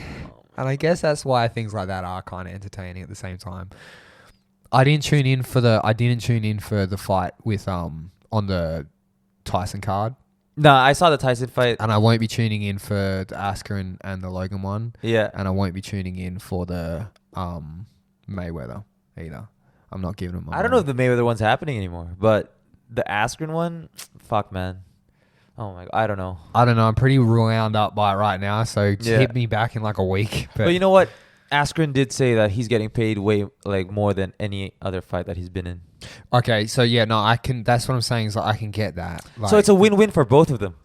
And I guess that's why things like that are kind of entertaining at the same time. I didn't tune in for the fight with on the Tyson card. No, I saw the Tyson fight. And I won't be tuning in for the Askren and the Logan one. Yeah. And I won't be tuning in for the Mayweather either. I'm not giving him I don't know if the Mayweather one's happening anymore, but the Askren one, fuck, man. Oh my God, I don't know. I'm pretty wound up by it right now, so hit me back in like a week. But you know what? Askren did say that he's getting paid way like more than any other fight that he's been in. Okay, so yeah, no, I can. That's what I'm saying is like I can get that. Like, so it's a win-win for both of them.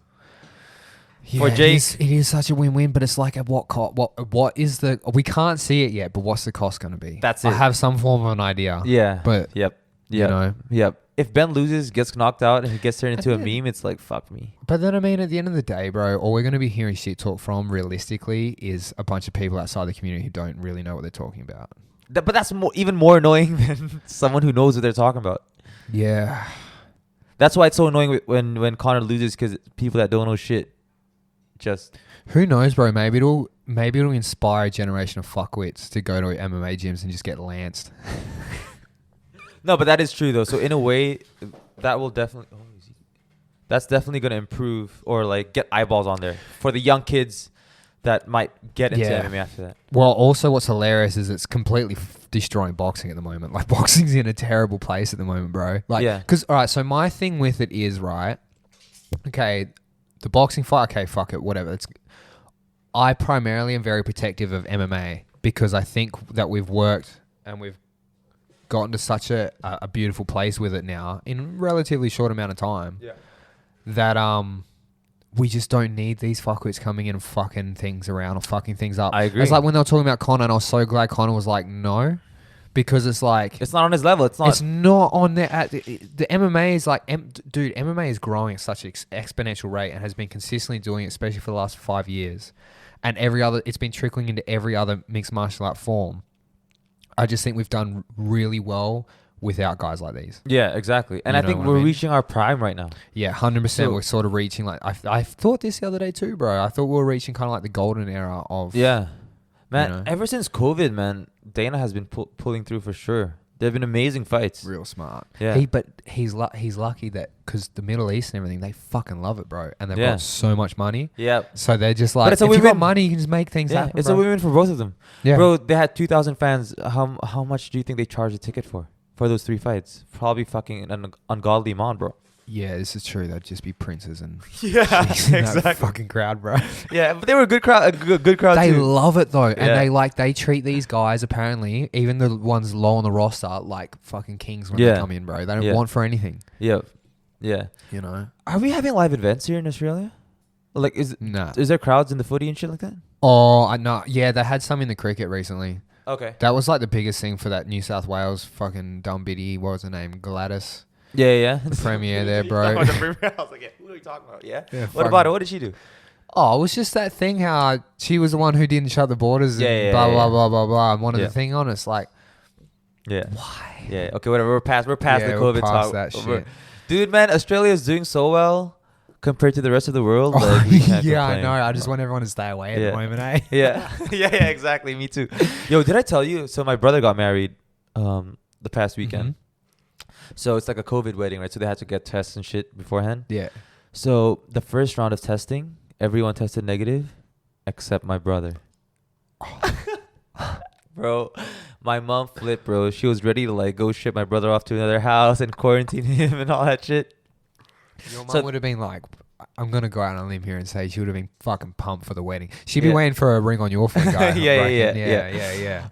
Yeah, for Jake, it is such a win-win, but it's like at what cost? What is the? We can't see it yet, but what's the cost going to be? That's it. I have some form of an idea. Yeah, but yep. You know, yep. If Ben loses, gets knocked out, and he gets turned into a meme, it's like, fuck me. But then, I mean, at the end of the day, bro, all we're going to be hearing shit talk from, realistically, is a bunch of people outside the community who don't really know what they're talking about. But that's even more annoying than someone who knows what they're talking about. Yeah. That's why it's so annoying when Conor loses, because people that don't know shit just... Who knows, bro? Maybe it'll inspire a generation of fuckwits to go to MMA gyms and just get lanced. No, but that is true though. So in a way, that will definitely that's definitely going to improve or like get eyeballs on there for the young kids that might get into MMA after that. Well, also what's hilarious is it's completely destroying boxing at the moment. Like boxing's in a terrible place at the moment, bro. Like, because all right, so my thing with it is right. Okay, the boxing fight. Okay, fuck it, whatever. I primarily am very protective of MMA because I think that we've worked and we've gotten to such a beautiful place with it now in a relatively short amount of time that we just don't need these fuckwits coming in and fucking things around or fucking things up. I agree. It's like when they were talking about Conor, and I was so glad Conor was like, no, because it's like it's not on his level. It's not on there. The MMA is like, dude, MMA is growing at such an exponential rate and has been consistently doing it, especially for the last 5 years. And it's been trickling into every other mixed martial art form. I just think we've done really well without guys like these. Yeah, exactly. And I think we're reaching our prime right now. Yeah, 100%. We're sort of reaching like... I thought this the other day too, bro. I thought we were reaching kind of like the golden era of... Yeah. Man, ever since COVID, man, Dana has been pulling through for sure. There have been amazing fights. Real smart. Yeah. But he's lucky that... Because the Middle East and everything, they fucking love it, bro. And they've got so much money. Yeah. So they're just like... But if you've got money, you can just make things happen, it's a win-win for both of them. Yeah. Bro, they had 2,000 fans. How much do you think they charged a ticket for those 3 fights? Probably fucking an ungodly amount, bro. Yeah, this is true. They'd just be princes and exactly that fucking crowd, bro. Yeah, but they were a good crowd. A good crowd. They too. love it though, and they treat these guys apparently, even the ones low on the roster, like fucking kings when they come in, bro. They don't want for anything. Yeah. You know. Are we having live events here in Australia? Like, is there crowds in the footy and shit like that? Oh, I know. Yeah, they had some in the cricket recently. Okay. That was like the biggest thing for that New South Wales fucking dumb biddy. What was her name? Gladys. Yeah. The premier there, bro. I was like, who are you talking about? Yeah. What about it? What did she do? Oh, it was just that thing how she was the one who didn't shut the borders and blah, blah, blah, blah, blah. And one of the thing on it's like, why? Yeah. Okay, whatever. We're past the COVID talk. That shit. Dude, man, Australia is doing so well compared to the rest of the world. Like, yeah, I know. I just want everyone to stay away at the moment, eh? Yeah, exactly. Me too. Yo, did I tell you? So my brother got married the past weekend. Mm-hmm. So it's like a COVID wedding, right? So they had to get tests and shit beforehand. Yeah. So the first round of testing, everyone tested negative except my brother. Bro, my mom flipped, bro. She was ready to like go ship my brother off to another house and quarantine him and all that shit. Your mom would have been like, I'm going to go out on a limb here and say she would have been fucking pumped for the wedding. She'd be waiting for a ring on your finger. Yeah.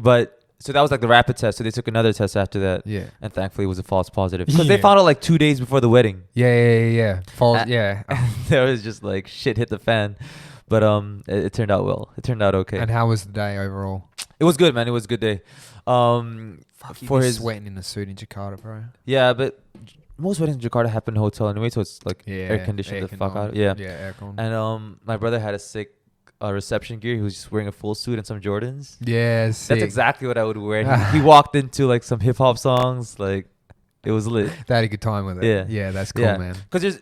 But so that was like the rapid test. So they took another test after that. Yeah. And thankfully it was a false positive. Because they found out like 2 days before the wedding. Yeah. False, yeah. There was just like shit hit the fan. But it turned out well. It turned out okay. And how was the day overall? It was good, man. It was a good day. Fuck, for his sweating in a suit in Jakarta, bro. Yeah, but most weddings in Jakarta happen in a hotel anyway, so it's like air conditioned the fuck out. Yeah, aircon. And my brother had a sick reception gear. He was just wearing a full suit and some Jordans. Yeah, sick. That's exactly what I would wear. He walked into like some hip hop songs, like it was lit. They had a good time with it. Yeah, that's cool, man. Because there's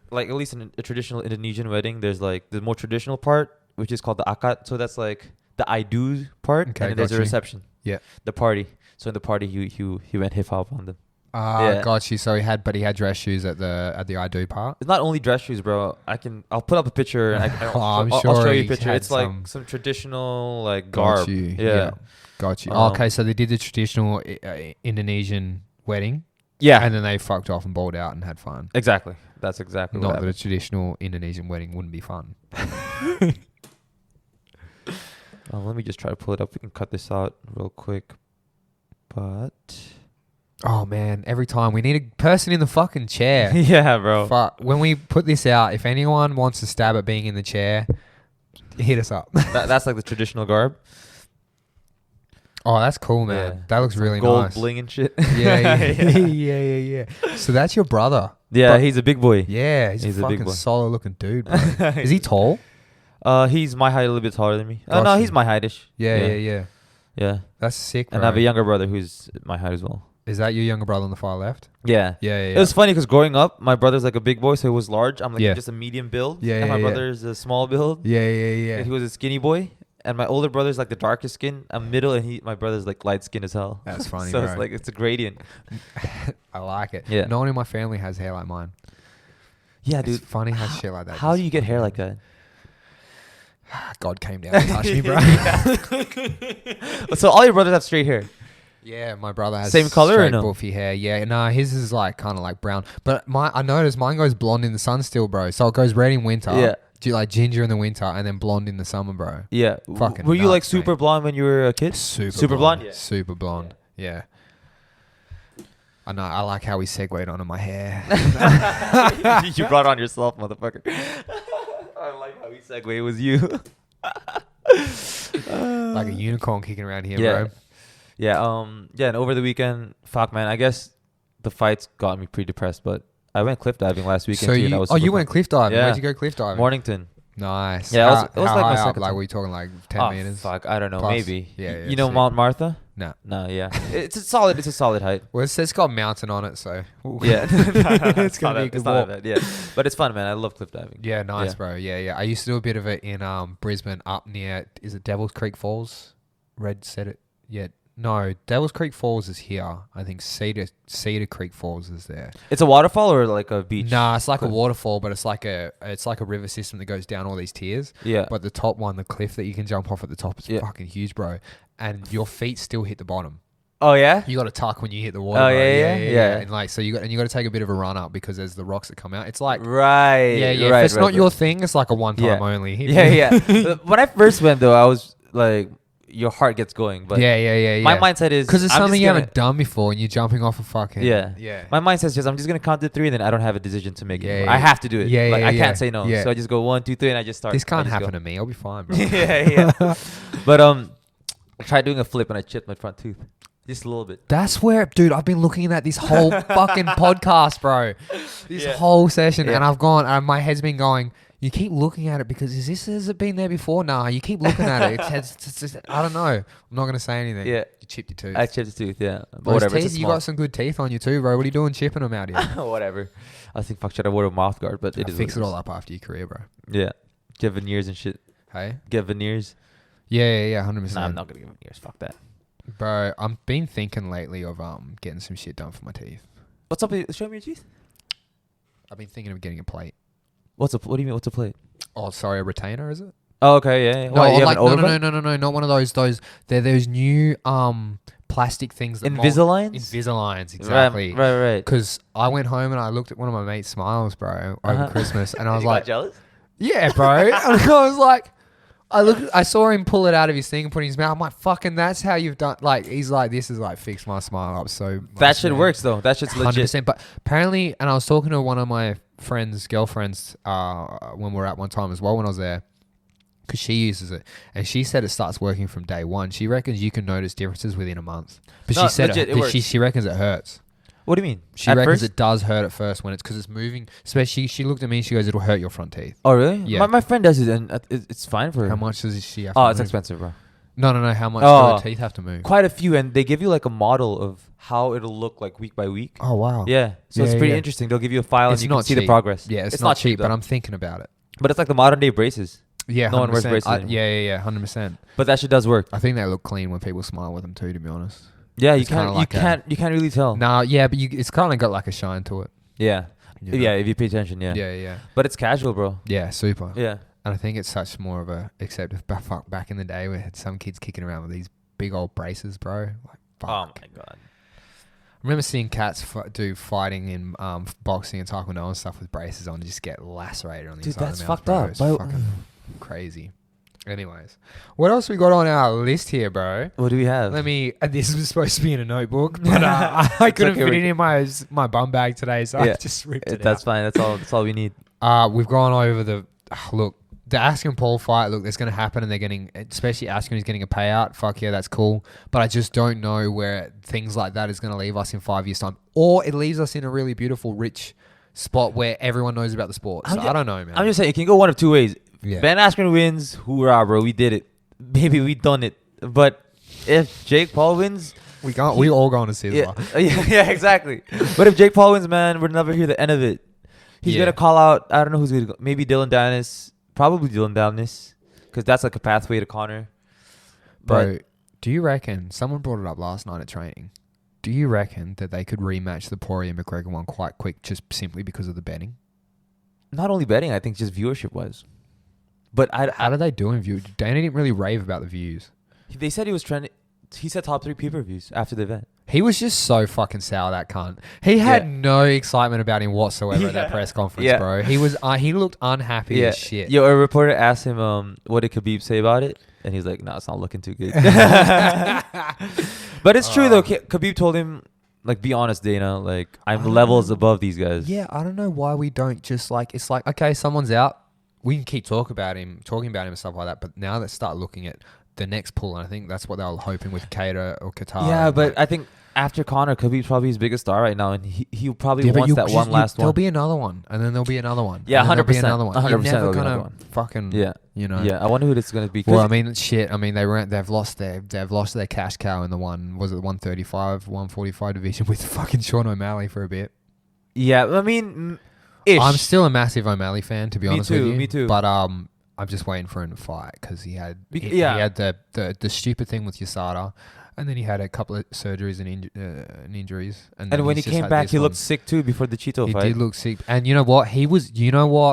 at least in a traditional Indonesian wedding, there's like the more traditional part, which is called the akad. So that's like the I do part, and then there's a reception. Yeah, the party. So in the party, he went hip hop on them. Got you. So he had dress shoes at the I do part. It's not only dress shoes, bro. I'll put up a picture. And I'll show you a picture. It's like some traditional like garb. Yeah. Got you. Okay, so they did the traditional Indonesian wedding. Yeah. And then they fucked off and balled out and had fun. Exactly. That's exactly what happened. Not that a traditional Indonesian wedding wouldn't be fun. Let me just try to pull it up. We can cut this out real quick. But... Oh, man. Every time. We need a person in the fucking chair. Yeah, bro. Fuck. When we put this out, if anyone wants to stab at being in the chair, hit us up. That's like the traditional garb. Oh, that's cool, man. Yeah. That looks really gold nice. Gold bling and shit. Yeah. So that's your brother. Yeah, he's a big boy. Yeah, he's a fucking solid looking dude, bro. Is he tall? He's my height, a little bit taller than me. No, he's my heightish. Yeah. That's sick, bro. And I have a younger brother who's my height as well. Is that your younger brother on the far left? Yeah. It was funny because growing up, my brother's like a big boy, so he was large. I'm like just a medium build. And my brother's a small build. Yeah. And he was a skinny boy. And my older brother's like the darkest skin. I'm middle, and my brother's like light skin as hell. That's funny, so bro. It's like it's a gradient. I like it. Yeah. No one in my family has hair like mine. Yeah, dude. It's funny how shit like that. How do you get hair like that? God came down and touched me, bro. So all your brothers have straight hair? Yeah, my brother has same color straight or no? Buffy hair. Yeah, no, his is like kind of like brown. But I noticed mine goes blonde in the sun still, bro. So it goes red in winter. Yeah. Like ginger in the winter and then blonde in the summer, bro. Yeah. Fucking were you nuts, like super blonde when you were a kid? Super blonde? Yeah. Super blonde. Yeah. I know. I like how we segued onto my hair. You brought on yourself, motherfucker. I like how we segued. It was you. Like a unicorn kicking around here, bro. Yeah. And over the weekend, fuck, man. I guess the fights got me pretty depressed, but I went cliff diving last weekend. So you went cliff diving? Yeah. Where'd you go cliff diving? Mornington. Nice. Yeah, it was like my second. Like, were you talking like 10 meters? Fuck, I don't know. Plus? Maybe. Yeah. You know Mount Martha? No. Yeah. It's a solid height. Well, it's got a mountain on it, so yeah. It's gonna be a good walk. Bad, yeah. But it's fun, man. I love cliff diving. Yeah, nice, bro. Yeah. I used to do a bit of it in Brisbane, up near. Is it Devil's Creek Falls? Red said it. Yeah. No, Devil's Creek Falls is here. I think Cedar Creek Falls is there. It's a waterfall or like a beach? Nah, it's like a waterfall, but it's like a river system that goes down all these tiers. Yeah. But the top one, the cliff that you can jump off at the top, is fucking huge, bro. And your feet still hit the bottom. Oh yeah. You got to tuck when you hit the water. Oh yeah. And like, so you got to take a bit of a run up because there's the rocks that come out. It's like right. Yeah. If it's not your thing, it's like a one time only. Yeah. When I first went though, I was like, your heart gets going, but my mindset is because it's something you haven't done before, and you're jumping off a fucking My mindset is just I'm just gonna count to 3, and then I don't have a decision to make. I have to do it. I can't say no. So I just go 1, 2, 3, and I just start. This can't happen to me. I'll be fine, bro. But I tried doing a flip and I chipped my front tooth. Just a little bit. That's where, dude, I've been looking at this whole fucking podcast, bro. This whole session, and I've gone, and my head's been going. You keep looking at it because has it been there before? Nah, you keep looking at it. It's just, I don't know. I'm not going to say anything. Yeah. You chipped your tooth. I chipped the tooth, yeah. But whatever. You got some good teeth on you too, bro. What are you doing chipping them out here? Whatever. I think, fuck, should I wear a mouth guard? But it is fix it all up after your career, bro. Yeah. Get veneers and shit. Hey? Get veneers. Yeah, 100%. Nah, I'm not going to get veneers. Fuck that. Bro, I've been thinking lately of getting some shit done for my teeth. What's up? Show me your teeth. I've been thinking of getting a plate. What do you mean? What's a plate? Oh, sorry, a retainer, is it? Oh, okay, yeah. No, no, not one of those. They're those new plastic things. That Invisaligns? Invisaligns, exactly. Right. Because I went home and I looked at one of my mate's smiles, bro, over Christmas, and I was like, jealous? Yeah, bro. And I was like, I saw him pull it out of his thing and put it in his mouth. I'm like, fucking, that's how you've done. Like, he's like, this is like fixed my smile up so much. That shit works though. That shit's legit. 100%. But apparently, and I was talking to one of my friends' girlfriends when we were at one time as well when I was there, because she uses it, and she said it starts working from day one. She reckons you can notice differences within a month. But she said she reckons it hurts. What do you mean? She reckons it does hurt at first when it's because it's moving. Especially, she looked at me and she goes, "It'll hurt your front teeth." Oh really? Yeah. My friend does it and it's fine for her. How much does she have? Oh, it's expensive, bro. No. How much do her teeth have to move? Quite a few, and they give you like a model of how it'll look like week by week. Oh wow. Yeah. So it's pretty interesting. They'll give you a file and you can see the progress. Yeah, it's not cheap, but I'm thinking about it. But it's like the modern day braces. Yeah, no one wears braces anymore. Yeah, 100%. But that shit does work. I think they look clean when people smile with them too. To be honest. Yeah, you can't really tell. No, yeah, but it's kind of got like a shine to it. Yeah, yeah. If you pay attention, yeah. Yeah. But it's casual, bro. Yeah, super. Yeah, and I think it's such more of a except back in the day we had some kids kicking around with these big old braces, bro. Like, fuck. Oh my god. I remember seeing cats do fighting in boxing and taekwondo and stuff with braces on and just get lacerated on the inside of the mouth. Dude, that's fucked up. It's fucking crazy. Anyways, what else we got on our list here, bro? What do we have? This was supposed to be in a notebook, but I couldn't fit it in my bum bag today, so I just ripped it out. That's fine. That's all we need. We've gone over the Askren Paul fight. Look, that's going to happen, and they're getting, especially Askren is getting a payout. Fuck yeah, that's cool. But I just don't know where things like that is going to leave us in 5 years' time, or it leaves us in a really beautiful, rich spot where everyone knows about the sport. So I don't know, man. I'm just saying it can go one of two ways. Yeah. Ben Askren wins, hoorah, bro. We did it. Maybe we done it. But if Jake Paul wins, we all going to see the fight. Yeah, exactly. But if Jake Paul wins, man, we'll never hear the end of it. He's gonna call out. I don't know who's gonna go. Maybe Dillon Danis. Probably Dillon Danis, because that's like a pathway to Conor. Bro, do you reckon someone brought it up last night at training? Do you reckon that they could rematch the Poirier McGregor one quite quick, just simply because of the betting? Not only betting, I think just viewership was. But how did they do in view? Dana didn't really rave about the views. They said he was trending. He said top 3 pay-per-views after the event. He was just so fucking sour, that cunt. He had no excitement about him whatsoever at that press conference, bro. He was he looked unhappy as shit. Yo, a reporter asked him, what did Khabib say about it? And he's like, it's not looking too good. But it's true, though. Khabib told him, like, be honest, Dana. Like, I'm levels above these guys. Yeah, I don't know why we don't just, like, it's like, okay, someone's out. We can keep talking about him and stuff like that. But now let's start looking at the next pull. And I think that's what they were hoping with Cater or Qatar. Yeah, but I think after Conor, Khabib's probably his biggest star right now, and he probably wants that one last one. There'll be another one, and then there'll be another one. Yeah, 100%. 100%. You're never gonna fucking you know. Yeah, I wonder who this is gonna be. Well, I mean, shit. I mean, they've lost their cash cow in the 135, 145 division with fucking Sean O'Malley for a bit. Yeah, I mean, I'm still a massive O'Malley fan, to be honest with you. Me too. But I'm just waiting for him to fight because he had the stupid thing with USADA. And then he had a couple of surgeries and injuries. And when he came back, he looked sick too before the Cheeto fight. He did look sick. And you know what?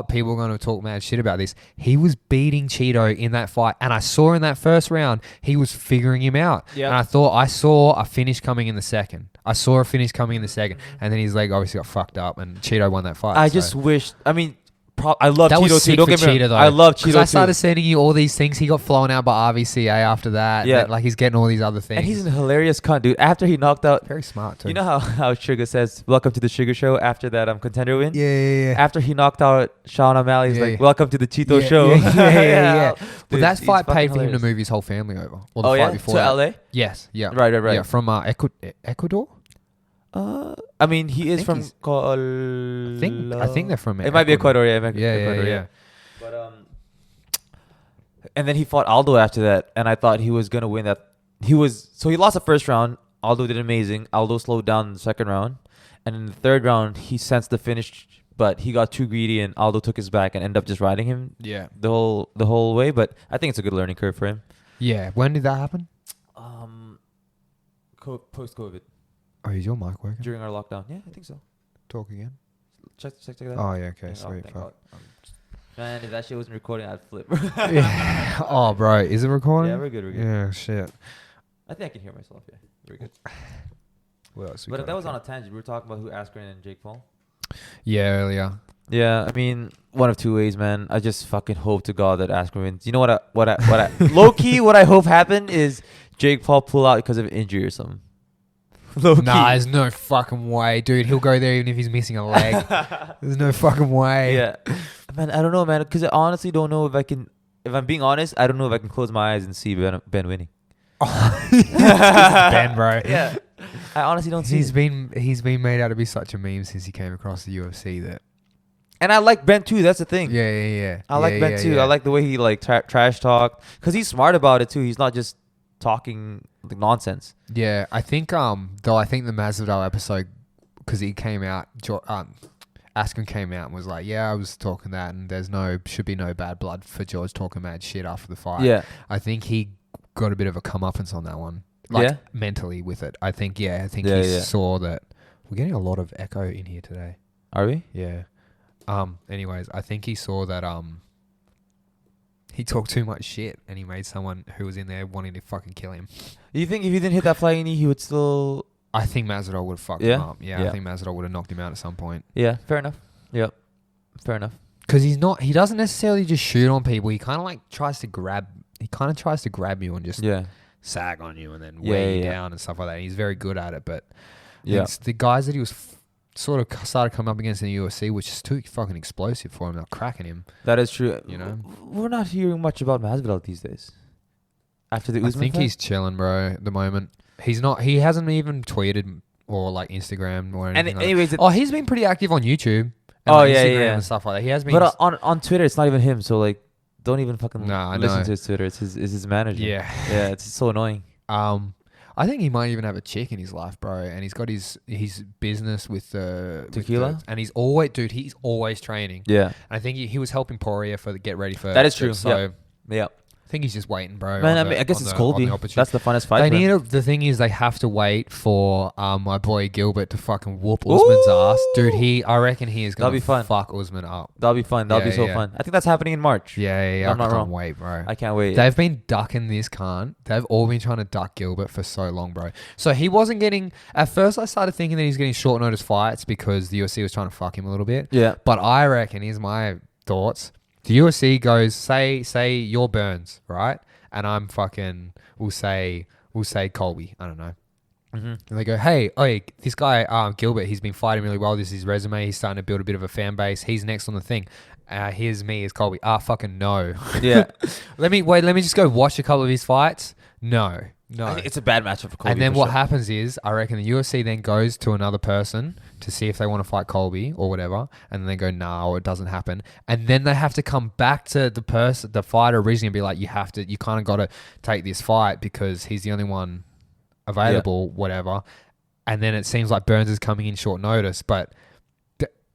People are going to talk mad shit about this. He was beating Cheeto in that fight. And I saw in that first round, he was figuring him out. Yep. And I saw a finish coming in the second. And then his leg obviously got fucked up and Cheeto won that fight. I just wish, I love that Cheeto too. Don't get me wrong. I love Cheeto too. Because I started sending you all these things. He got flown out by RVCA after that. Yeah. Like he's getting all these other things. And he's a hilarious cunt, dude. After he knocked out... Very smart too. You know how Sugar says, welcome to the Sugar Show after that contender win? Yeah. After he knocked out Sean O'Malley, he's like, welcome to the Cheeto Show. Yeah. Dude, but that fight paid for him to move his whole family over. Or the fight before to LA? Yes. Yeah. Right. Yeah, from Ecuador? He is from I think they're from Ecuador. It might be Ecuador, yeah. But and then he fought Aldo after that, and I thought he was gonna win that. He lost the first round. Aldo did amazing. Aldo slowed down in the second round, and in the third round he sensed the finish, but he got too greedy, and Aldo took his back and ended up just riding him. Yeah, the whole way. But I think it's a good learning curve for him. Yeah. When did that happen? Post-COVID. Oh, is your mic working? During our lockdown. Yeah, I think so. Talk again. Check that out. Oh, yeah, okay, sweet. Man, if that shit wasn't recording, I'd flip. Yeah. Oh, bro, is it recording? Yeah, we're good. Yeah, shit. I think I can hear myself, yeah. We're good. What else but that was on a tangent. We were talking about who Askren and Jake Paul. Yeah, earlier. Yeah, I mean, one of two ways, man. I just fucking hope to God that Askren wins. You know what I low-key, what I hope happened is Jake Paul pull out because of injury or something. Nah, there's no fucking way, dude. He'll go there even if he's missing a leg. There's no fucking way. Yeah, man. I don't know, man, because I honestly don't know if I can if I'm being honest, I don't know if I can close my eyes and see Ben winning. Ben, bro. Yeah. I honestly don't see. He's been made out to be such a meme since he came across the UFC that. And I like Ben too. That's the thing. Yeah. I like Ben too. I like the way he like trash talk because he's smart about it too. He's not just talking like nonsense. Yeah, I think though I think the Masvidal episode because he came out, Askren came out and was like, yeah, I was talking that, and should be no bad blood for George talking mad shit after the fight. Yeah, I think he got a bit of a comeuppance on that one. Mentally with it. I think he saw that. We're getting a lot of echo in here today. Are we? Yeah. Anyways, I think he saw that he talked too much shit and he made someone who was in there wanting to fucking kill him. You think if he didn't hit that flying knee, he would still... I think Masvidal would have fucked him up. Yeah, I think Masvidal would have knocked him out at some point. Yeah, fair enough. Yep. Fair enough. Because he doesn't necessarily just shoot on people. He kind of like tries to grab you and just sag on you and then weigh you down and stuff like that. He's very good at it, but the guys that he was sort of started coming up against in the UFC, which is too fucking explosive for him. They're cracking him. That is true. You know, we're not hearing much about Masvidal these days. After the Usman fight? He's chilling, bro. At the moment, he's not. He hasn't even tweeted or like Instagram or anything. And anyways, he's been pretty active on YouTube. And Instagram and stuff like that. He has been. But on Twitter, it's not even him. So like, don't even fucking listen to his Twitter. It's his manager. Yeah, yeah. It's so annoying. I think he might even have a chick in his life, bro. And he's got his business with the tequila. And he's always training. Yeah. And I think he was helping Poirier get ready for. That is true. So yeah. I think he's just waiting, bro. Man, I guess it's Colby. That's the funnest fight. The thing is, they have to wait for my boy Gilbert to fucking whoop Usman's ass, dude. I reckon he is gonna fuck Usman up. That'll be fun. That'll be so fun. I think that's happening in March. Yeah. I can't wait, bro. I can't wait. They've been ducking this cunt. They've all been trying to duck Gilbert for so long, bro. So he wasn't getting. At first, I started thinking that he's getting short notice fights because the UFC was trying to fuck him a little bit. Yeah. But I reckon, here's my thoughts. The UFC goes, say you're Burns, right? And I'm fucking, we'll say Colby. I don't know. Mm-hmm. And they go, hey, this guy, Gilbert, he's been fighting really well. This is his resume. He's starting to build a bit of a fan base. He's next on the thing. Here's me as Colby. Fucking no. Yeah. Let me just go watch a couple of his fights. No. I think it's a bad matchup for Colby. And then what happens is, I reckon the UFC then goes to another person to see if they want to fight Colby or whatever, and then they go, no, it doesn't happen. And then they have to come back to the fighter originally and be like, you kind of got to take this fight because he's the only one available, whatever. And then it seems like Burns is coming in short notice, but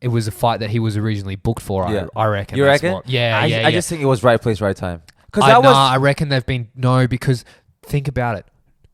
it was a fight that he was originally booked for, I reckon. You reckon? I just think it was right place, right time. I reckon they've been, because think about it.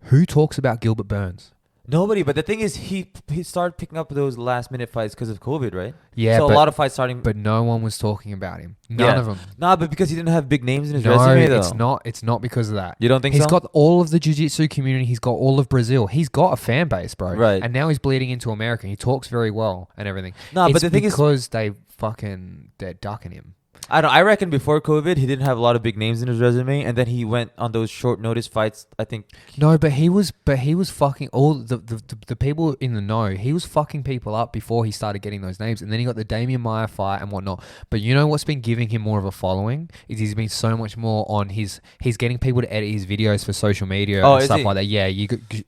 Who talks about Gilbert Burns? Nobody, but the thing is, he started picking up those last minute fights because of COVID, right? Yeah, so a lot of fights starting. But no one was talking about him. None of them. Nah, but because he didn't have big names in his resume, though. It's not because of that. You don't think he's so? He's got all of the jiu-jitsu community. He's got all of Brazil. He's got a fan base, bro. Right. And now he's bleeding into America. He talks very well and everything. Nah, but the thing is, because they're ducking him. I reckon before COVID, he didn't have a lot of big names in his resume, and then he went on those short notice fights. I think. No, but he was fucking all the people in the know. He was fucking people up before he started getting those names, and then he got the Damian Maia fight and whatnot. But you know what's been giving him more of a following is he's been so much more on he's getting people to edit his videos for social media and stuff like that. Yeah,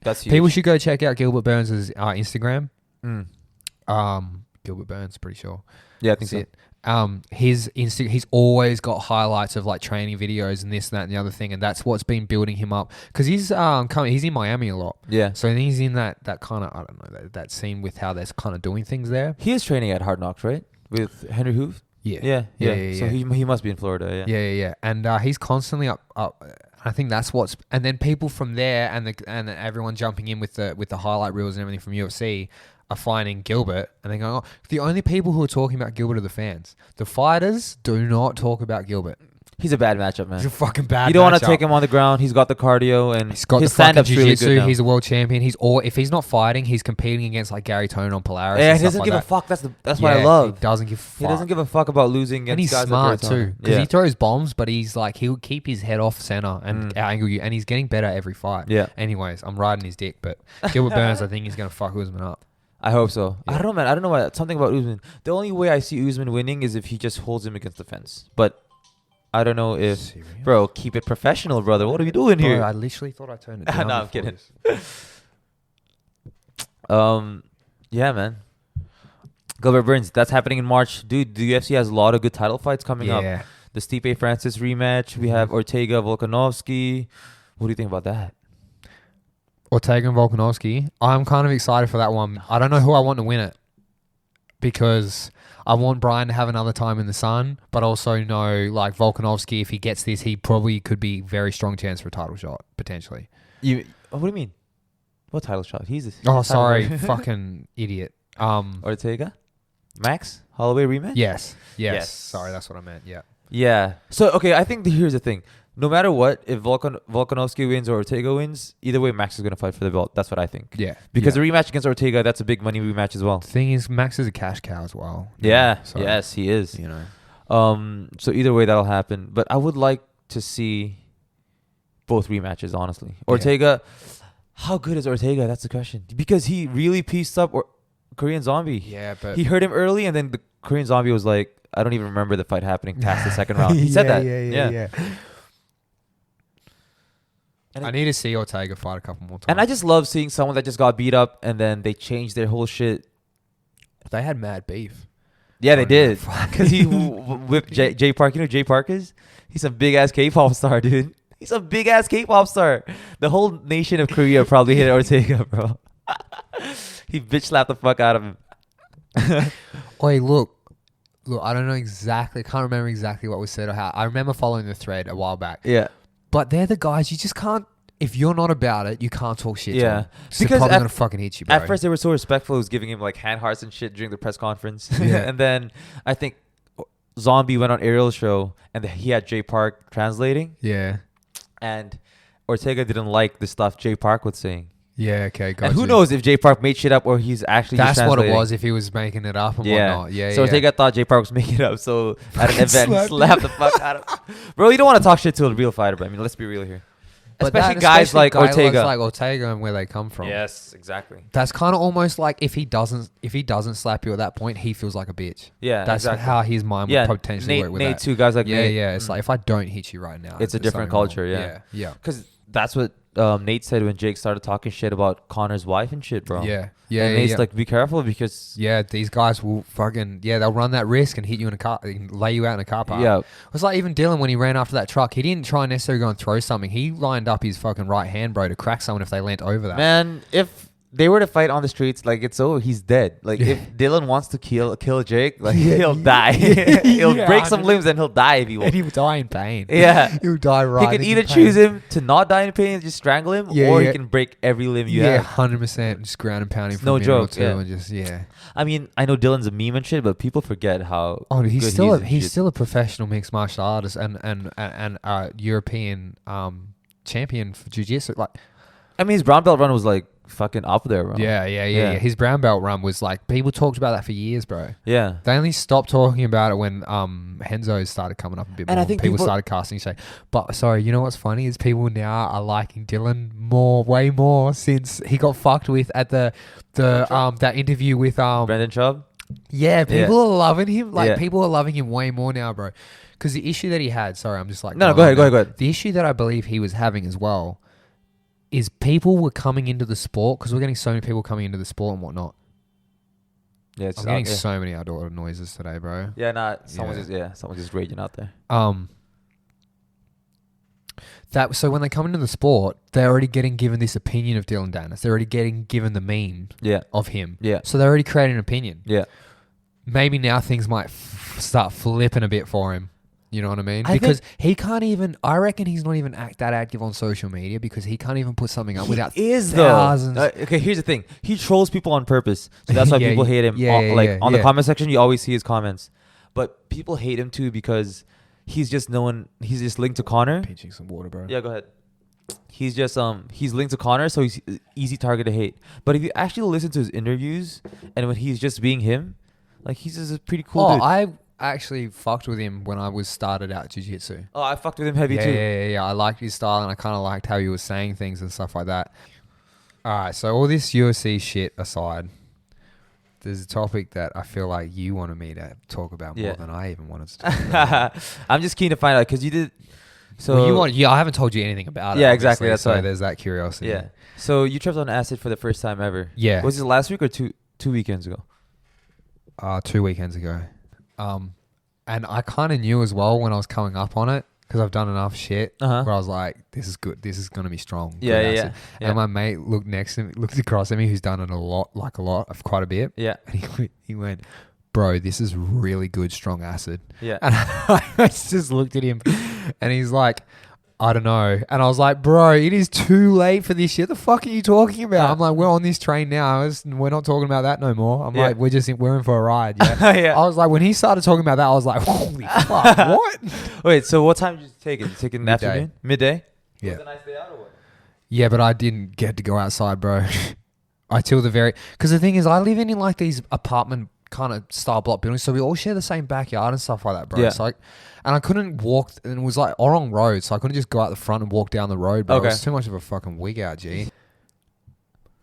that's huge. People should go check out Gilbert Burns' Instagram. Gilbert Burns, pretty sure. Yeah, I think so. He's always got highlights of like training videos and this and that and the other thing, and that's what's been building him up because he's in Miami a lot. Yeah, so he's in that kind of, I don't know, that scene with how they're kind of doing things there. He is training at Hard Knocks, right, with Henry Hoof? Yeah. So he must be in Florida. Yeah. And he's constantly up. I think that's and then people from there and everyone jumping in with the highlight reels and everything from UFC are finding Gilbert and they're going, the only people who are talking about Gilbert are the fans. The fighters do not talk about Gilbert. He's a bad matchup, man. He's a fucking bad matchup. You don't want to take him on the ground. He's got the cardio and he's got his the stand-up jiu-jitsu. Really good. He's a world champion. If he's not fighting, he's competing against like Gary Tone on Polaris. Yeah, he doesn't give a fuck. That's what I love. He doesn't give a fuck. He doesn't give a fuck about losing. And he's guys smart too. Because he throws bombs, but he'll keep his head off center and angle you. And he's getting better every fight. Yeah. Anyways, I'm riding his dick, but Gilbert Burns, I think he's going to fuck Usman up. I hope so. Yeah. I don't know, man. I don't know why. Something about Usman. The only way I see Usman winning is if he just holds him against the fence. But I don't know if... Serious? Bro, keep it professional, brother. What are we doing here? I literally thought I turned it down. No, I'm kidding. Yeah, man. Gilbert Burns, that's happening in March. Dude, the UFC has a lot of good title fights coming up. The Stipe Francis rematch. We have Ortega, Volkanovski. What do you think about that? Ortega and Volkanovski. I'm kind of excited for that one. I don't know who I want to win it because I want Brian to have another time in the sun, but also know like Volkanovski, if he gets this, he probably could be very strong chance for a title shot potentially. What do you mean? What title shot? He's sorry, fucking idiot. Ortega, Max Holloway rematch. Yes. Sorry, that's what I meant. Yeah. So okay, I think here's the thing. No matter what, if Volkanovski wins or Ortega wins, either way, Max is going to fight for the belt. That's what I think. Yeah. Because the rematch against Ortega, that's a big money rematch as well. The thing is, Max is a cash cow as well. Yeah. So, yes, he is. You know. So either way, that'll happen. But I would like to see both rematches, honestly. Ortega, how good is Ortega? That's the question. Because he really pieced up Korean Zombie. Yeah, but... He hurt him early, and then the Korean Zombie was like, I don't even remember the fight happening past the second round. He said that. Yeah. I need to see Ortega fight a couple more times. And I just love seeing someone that just got beat up and then they changed their whole shit. They had mad beef. Yeah, they did. Because he whipped Jay Park. You know who Jay Park is? He's a big-ass K-pop star, dude. He's a big-ass K-pop star. The whole nation of Korea probably hit Ortega, bro. He bitch-slapped the fuck out of him. Wait, look, I don't know exactly. Can't remember exactly what was said or how. I remember following the thread a while back. Yeah. But they're the guys you just can't. If you're not about it, you can't talk shit. Yeah, to because they're probably gonna fucking hit you, bro. At first, they were so respectful. He was giving him like hand hearts and shit during the press conference. Yeah. And then I think Zombie went on Ariel's show, and he had Jay Park translating. Yeah. And Ortega didn't like the stuff Jay Park was saying. Yeah. Okay. Gotcha. And who knows if Jay Park made shit up or he's actually that's just what it was. If he was making it up and whatnot. Yeah. So Ortega thought Jay Park was making it up. So at an event, slapped the fuck out of him. Bro, you don't want to talk shit to a real fighter, but I mean, let's be real here. But especially guys like Ortega. Like Ortega and where they come from. Yes, exactly. That's kind of almost like if he doesn't slap you at that point, he feels like a bitch. Yeah, that's exactly. how his mind would potentially work with Nate that. too, guys like Nate. Yeah. It's like if I don't hit you right now, it's a different culture. Yeah. Because that's what Nate said when Jake started talking shit about Conor's wife and shit, bro. Yeah. And Nate's like, be careful because... Yeah, these guys will fucking... Yeah, they'll run that risk and hit you in a car... lay you out in a car park. Yeah. It was like even Dillon when he ran after that truck. He didn't try and necessarily go and throw something. He lined up his fucking right hand, bro, to crack someone if they leant over that. Man, if they were to fight on the streets, like, it's over. He's dead. Like, if Dillon wants to kill Jake, like, he'll die. He'll break some limbs and he'll die if he wants. And he'll die in pain. Yeah. He'll die right. He can either choose him to not die in pain and just strangle him, or he can break every limb you have. 100%. Just ground and pounding for no a minute joke, or two and just, I mean, I know Dillon's a meme and shit, but people forget how he's still a professional mixed martial artist and European champion for jiu-jitsu. Like, I mean, his brown belt run was like fucking up there, bro. Yeah. His brown belt run was like, people talked about that for years, bro. Yeah. They only stopped talking about it when Henzo started coming up a bit more. And I think people started casting shade. But sorry, you know what's funny is people now are liking Dillon way more since he got fucked with at the that interview with Brendan Schaub. Yeah, people are loving him. Like people are loving him way more now, bro. Because the issue that he had, sorry, I'm just like no, go ahead. The issue that I believe he was having as well is people were coming into the sport because we're getting so many people coming into the sport and whatnot. Yeah, I'm getting so many outdoor noises today, bro. Yeah, someone's just raging out there. So when they come into the sport, they're already getting given this opinion of Dillon Danis. They're already getting given the meme of him. Yeah. So they're already creating an opinion. Yeah. Maybe now things might start flipping a bit for him. You know what I mean? Because he can't even... I reckon he's not even that active on social media because he can't even put something up without thousands. Okay, here's the thing. He trolls people on purpose. So that's why people hate him. On the comment section, you always see his comments. But people hate him too because he's just linked to Conor. Pinching some water, bro. Yeah, go ahead. He's just he's linked to Conor, so he's easy target to hate. But if you actually listen to his interviews and when he's just being him, like he's just a pretty cool dude. I actually fucked with him when I was started out jiu-jitsu. Oh, I fucked with him heavy too. Yeah. I liked his style and I kind of liked how he was saying things and stuff like that. All right, so all this UFC shit aside, there's a topic that I feel like you wanted me to talk about more than I even wanted to talk about. I'm just keen to find out because you did. So I haven't told you anything about it. Yeah, exactly. That's why there's that curiosity. Yeah. So you tripped on acid for the first time ever. Yeah. Was it last week or two weekends ago? 2 weekends ago. And I kind of knew as well when I was coming up on it because I've done enough shit where I was like, this is good. This is going to be strong. Yeah. And my mate looked across at me who's done it quite a bit. Yeah. And he went, bro, this is really good, strong acid. Yeah. And I just looked at him and he's like, I don't know. And I was like, bro, it is too late for this shit. The fuck are you talking about? I'm like, we're on this train now. We're not talking about that no more. I'm like, we're in for a ride. Yeah. Yeah. I was like, when he started talking about that, I was like, holy fuck, what? Wait, so what time did you take it? Did you take it in the afternoon? Midday? Yeah. Was it a nice day out or what? Yeah, but I didn't get to go outside, bro. Because the thing is, I live in like these apartment kind of style block buildings, so we all share the same backyard and stuff like that, bro. Yeah. So and I couldn't walk, and it was like Orong Road, so I couldn't just go out the front and walk down the road, bro. Okay. It was too much of a fucking wig out, G.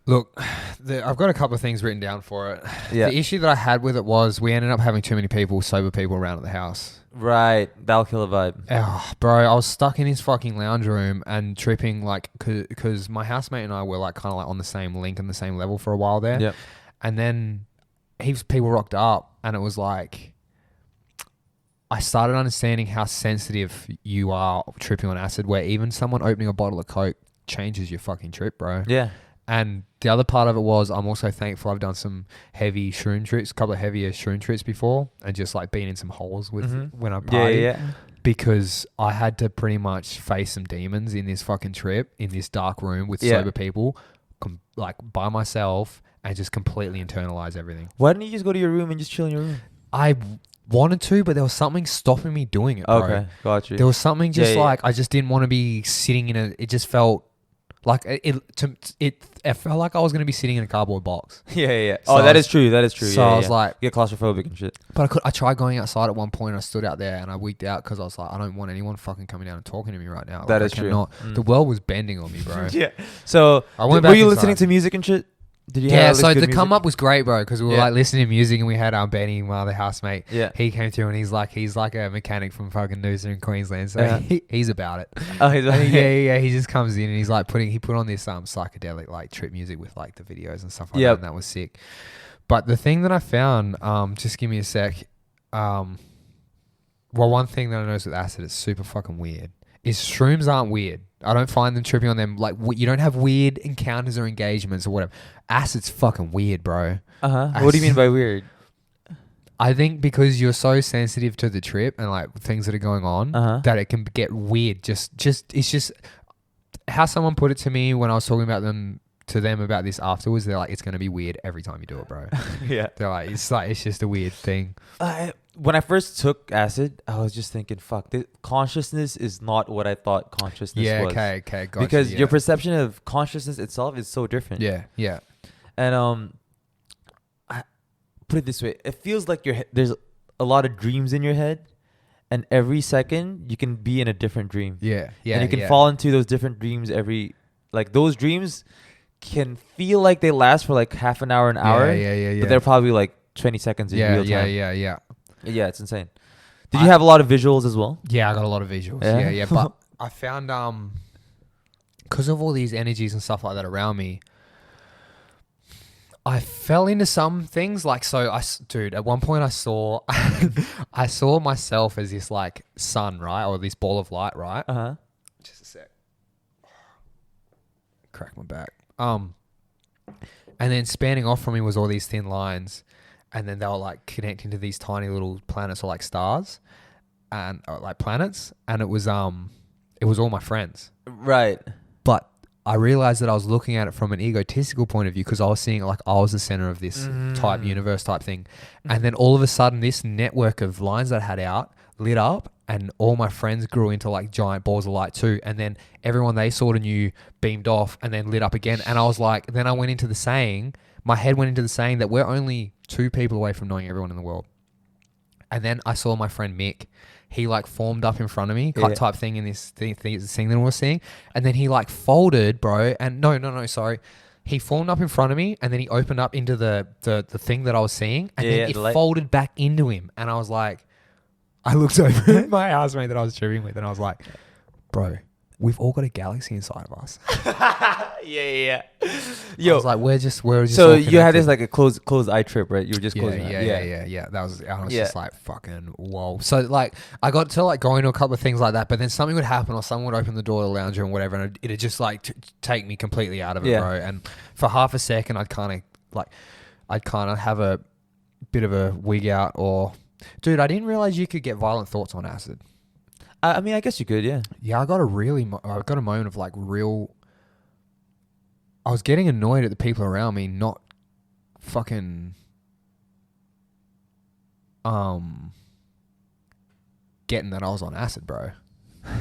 Look, I've got a couple of things written down for it. Yeah. The issue that I had with it was we ended up having too many sober people around at the house. Right. That'll kill a vibe. Oh, bro, I was stuck in this fucking lounge room and tripping like because my housemate and I were like kind of like on the same link and the same level for a while there. Yep. And then heaps of people rocked up and it was like I started understanding how sensitive you are tripping on acid, where even someone opening a bottle of Coke changes your fucking trip, bro. Yeah. And the other part of it was I'm also thankful I've done some heavy shroom trips, a couple of heavier shroom trips before, and just like been in some holes with when I party. Yeah. Because I had to pretty much face some demons in this fucking trip, in this dark room with sober people, like by myself, and just completely internalize everything. Why didn't you just go to your room and just chill in your room? I wanted to, but there was something stopping me doing it, bro. Okay, got you. There was something just I just didn't want to be sitting in it just felt like it felt like I was going to be sitting in a cardboard box. Yeah. So that is true. So I was like, get claustrophobic and shit. But I tried going outside at one point and I stood out there and I wigged out because I was like, I don't want anyone fucking coming down and talking to me right now. That is true. The world was bending on me, bro. Yeah. So were you listening to music and shit? Did you have so the music? come up was great, bro, because we were like listening to music and we had Benny, my other housemate. Yeah. He came through and he's like a mechanic from fucking Noosa in Queensland, so he's about it. Oh, he's like, yeah. He just comes in and he's like he put on this psychedelic like trip music with like the videos and stuff like that, and that was sick. But the thing that I found, just give me a sec. Well, one thing that I noticed with acid, it's super fucking weird, is shrooms aren't weird. I don't find them tripping on them. Like, you don't have weird encounters or engagements or whatever. Acid's fucking weird, bro. What do you mean by weird? I think because you're so sensitive to the trip and like things that are going on that it can get weird. It's just how someone put it to me when I was talking about them about this afterwards. They're like, it's gonna be weird every time you do it, bro. Yeah. They're like, it's just a weird thing. When I first took acid, I was just thinking, fuck, consciousness is not what I thought consciousness was. Yeah, okay, gotcha. Because your perception of consciousness itself is so different. Yeah. And I put it this way, it feels like there's a lot of dreams in your head, and every second you can be in a different dream. Yeah. And you can fall into those different dreams those dreams can feel like they last for like half an hour, Yeah. But they're probably like 20 seconds in real time. Yeah. Yeah, it's insane. Did you have a lot of visuals as well? Yeah, I got a lot of visuals. Yeah. But I found because of all these energies and stuff like that around me, I fell into some things. Like, at one point I saw I saw myself as this like sun, right, or this ball of light, right? Just a sec. Crack my back. And then spanning off from me was all these thin lines. And then they were like connecting to these tiny little planets or like stars and like planets. And it was all my friends. Right. But I realized that I was looking at it from an egotistical point of view because I was seeing it like I was the center of this type universe type thing. And then all of a sudden this network of lines that I had out lit up and all my friends grew into like giant balls of light too. And then everyone they sort of knew beamed off and then lit up again. And I was like, then I went into the saying, my head went into the saying that we're only 2 people away from knowing everyone in the world. And then I saw my friend Mick. He like formed up in front of me, type thing in this thing that I was seeing. And then he like folded, bro. And no, sorry. he formed up in front of me, and then he opened up into the thing that I was seeing, and then it folded back into him. And I was like, I looked over at my housemate that I was tripping with, and I was like, bro, we've all got a galaxy inside of us. Yeah. Yo, I was like, we're just. So you had this like a closed eye trip, right? You were just closing. Yeah. That was. I was just like, fucking whoa. So like, I got to like go into a couple of things like that, but then something would happen, or someone would open the door of the lounge room, whatever, and it'd just like take me completely out of it, bro. And for half a second, I'd kind of have a bit of a wig out, or, dude, I didn't realize you could get violent thoughts on acid. I mean, I guess you could, yeah. Yeah, I got a moment of like real. I was getting annoyed at the people around me not fucking getting that I was on acid, bro.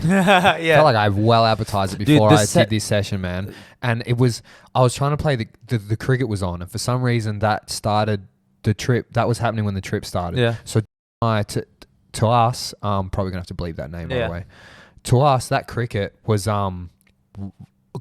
Yeah. I felt like I well advertised it before I did this session, man. And I was trying to play the cricket was on, and for some reason that started the trip. That was happening when the trip started. Yeah. So to us, probably gonna have to bleep that name by the way. To us, that cricket was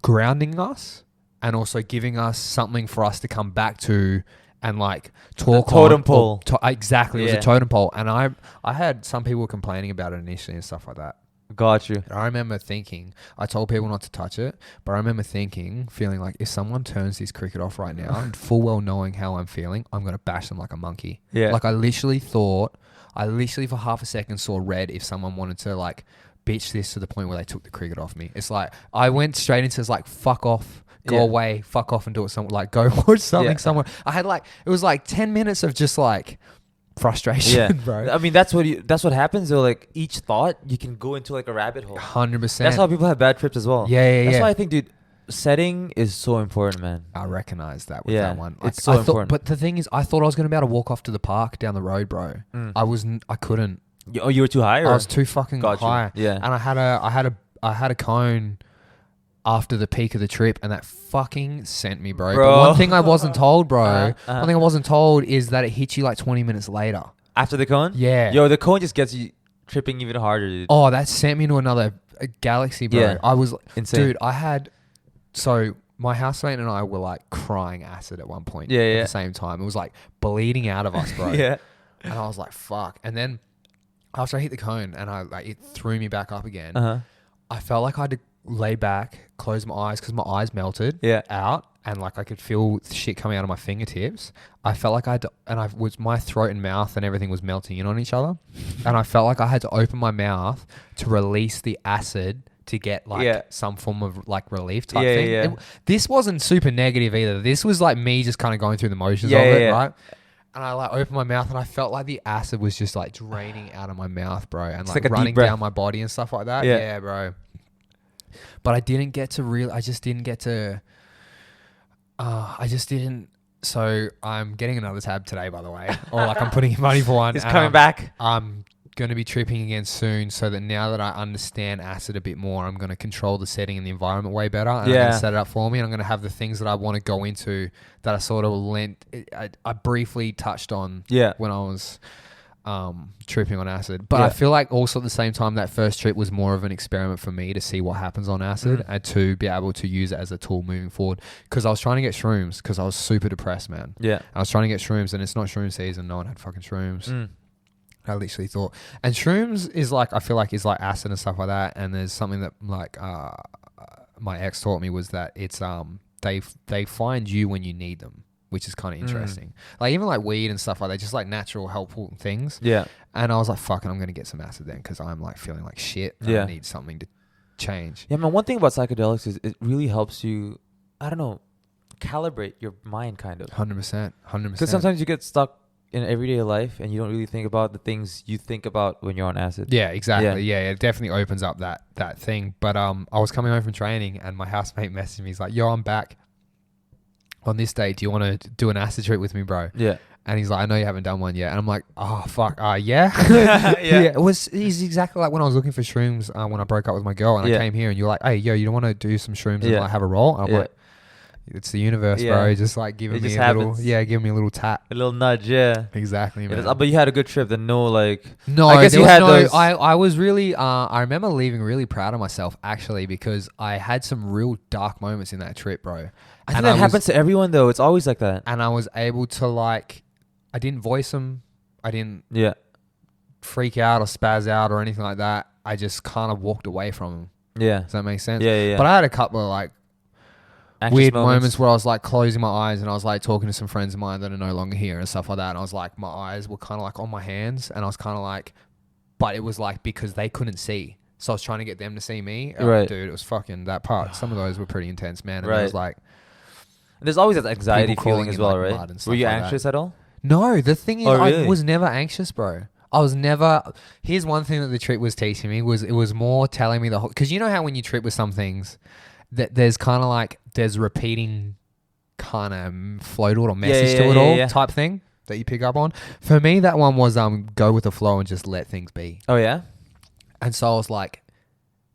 grounding us and also giving us something for us to come back to and like talk on. Totem pole. Exactly, it was a totem pole. And I had some people complaining about it initially and stuff like that. Got you. And I remember thinking, I told people not to touch it, but I remember feeling like if someone turns this cricket off right now, and full well knowing how I'm feeling, I'm going to bash them like a monkey. Yeah. Like I literally for half a second saw red if someone wanted to like bitch this to the point where they took the cricket off me. It's like, I went straight into like, fuck off, go away, fuck off and do it somewhere, like go watch something somewhere. I had like, it was like 10 minutes of just like, frustration, bro. I mean, that's what happens though. Like each thought, you can go into like a rabbit hole. 100%. That's how people have bad trips as well. That's why I think, dude, setting is so important, man. I recognize that with that one. Like, it's so important. But the thing is, I thought I was going to be able to walk off to the park down the road, bro. I couldn't. Oh, you were too high? Or? I was too fucking high. Yeah. And I had a cone after the peak of the trip, and that fucking sent me, bro. But one thing I wasn't told, bro, one thing I wasn't told is that it hit you like 20 minutes later. After the cone? Yeah. Yo, the cone just gets you tripping even harder, dude. Oh, that sent me to another galaxy, bro. Yeah. I was... Insane. Dude, so my housemate and I were like crying acid at one point. At the same time. It was like bleeding out of us, bro. Yeah. And I was like, fuck. And then after I hit the cone and it threw me back up again, I felt like I had to lay back, close my eyes because my eyes melted out, and like I could feel shit coming out of my fingertips. I felt like I had to, my throat and mouth and everything was melting in on each other, and I felt like I had to open my mouth to release the acid to get like some form of like relief type thing. This wasn't super negative either. This was like me just kind of going through the motions of it, right? And I like opened my mouth and I felt like the acid was just like draining out of my mouth, bro, and like running down my body and stuff like that. Yeah, bro. But I just didn't. So I'm getting another tab today, by the way. Or like I'm putting in money for one. It's coming back. I'm going to be tripping again soon, so that now that I understand acid a bit more, I'm going to control the setting and the environment way better. And I'm going to set it up for me. And I'm going to have the things that I want to go into that I sort of I briefly touched on when I was tripping on acid. But I feel like also at the same time, that first trip was more of an experiment for me to see what happens on acid and to be able to use it as a tool moving forward. Because I was trying to get shrooms because I was super depressed, man. Yeah. I was trying to get shrooms, and it's not shroom season. No one had fucking shrooms. I literally thought, and shrooms is like, I feel like is like acid and stuff like that. And there's something that like my ex taught me was that it's they find you when you need them, which is kind of interesting. Like even like weed and stuff like that, just like natural helpful things. Yeah. And I was like, fuck it, I'm gonna get some acid then because I'm like feeling like shit. And I need something to change. Yeah, man. One thing about psychedelics is it really helps you, I don't know, calibrate your mind kind of. 100%. Because sometimes you get stuck in everyday life and you don't really think about the things you think about when you're on acid. Yeah, exactly. Yeah, it definitely opens up that thing. But I was coming home from training and my housemate messaged me. He's like, yo, I'm back on this day. Do you want to do an acid trip with me, bro? Yeah. And he's like, I know you haven't done one yet. And I'm like, oh, fuck. Yeah. Yeah. He's exactly like when I was looking for shrooms when I broke up with my girl and I came here and you're like, hey, yo, you don't want to do some shrooms and like have a roll? And I'm like, It's the universe, bro. Just like giving me a little tap. A little nudge, yeah. Exactly, man. But you had a good trip. Then no, I guess you had those. I was really. I remember leaving really proud of myself actually because I had some real dark moments in that trip, bro. I think that happens to everyone though. It's always like that. And I was able to like, I didn't voice them. I didn't freak out or spaz out or anything like that. I just kind of walked away from them. Yeah. Does that make sense? Yeah. But I had a couple of like anxious weird moments where I was like closing my eyes and I was like talking to some friends of mine that are no longer here and stuff like that. And I was like, my eyes were kind of like on my hands and I was kind of like, but it was like because they couldn't see. So I was trying to get them to see me. Right. Dude, it was fucking that part. Some of those were pretty intense, man. And it was like. There's always that anxiety feeling as well, right? Were you anxious at all? No, the thing is, really? I was never anxious, bro. I was never. Here's one thing that the trip was teaching me was it was more telling me the whole. Because you know how when you trip with some things, that there's kind of like there's repeating kind of flow to it or message to it all type thing that you pick up on. For me, that one was go with the flow and just let things be. Oh yeah. And so I was like,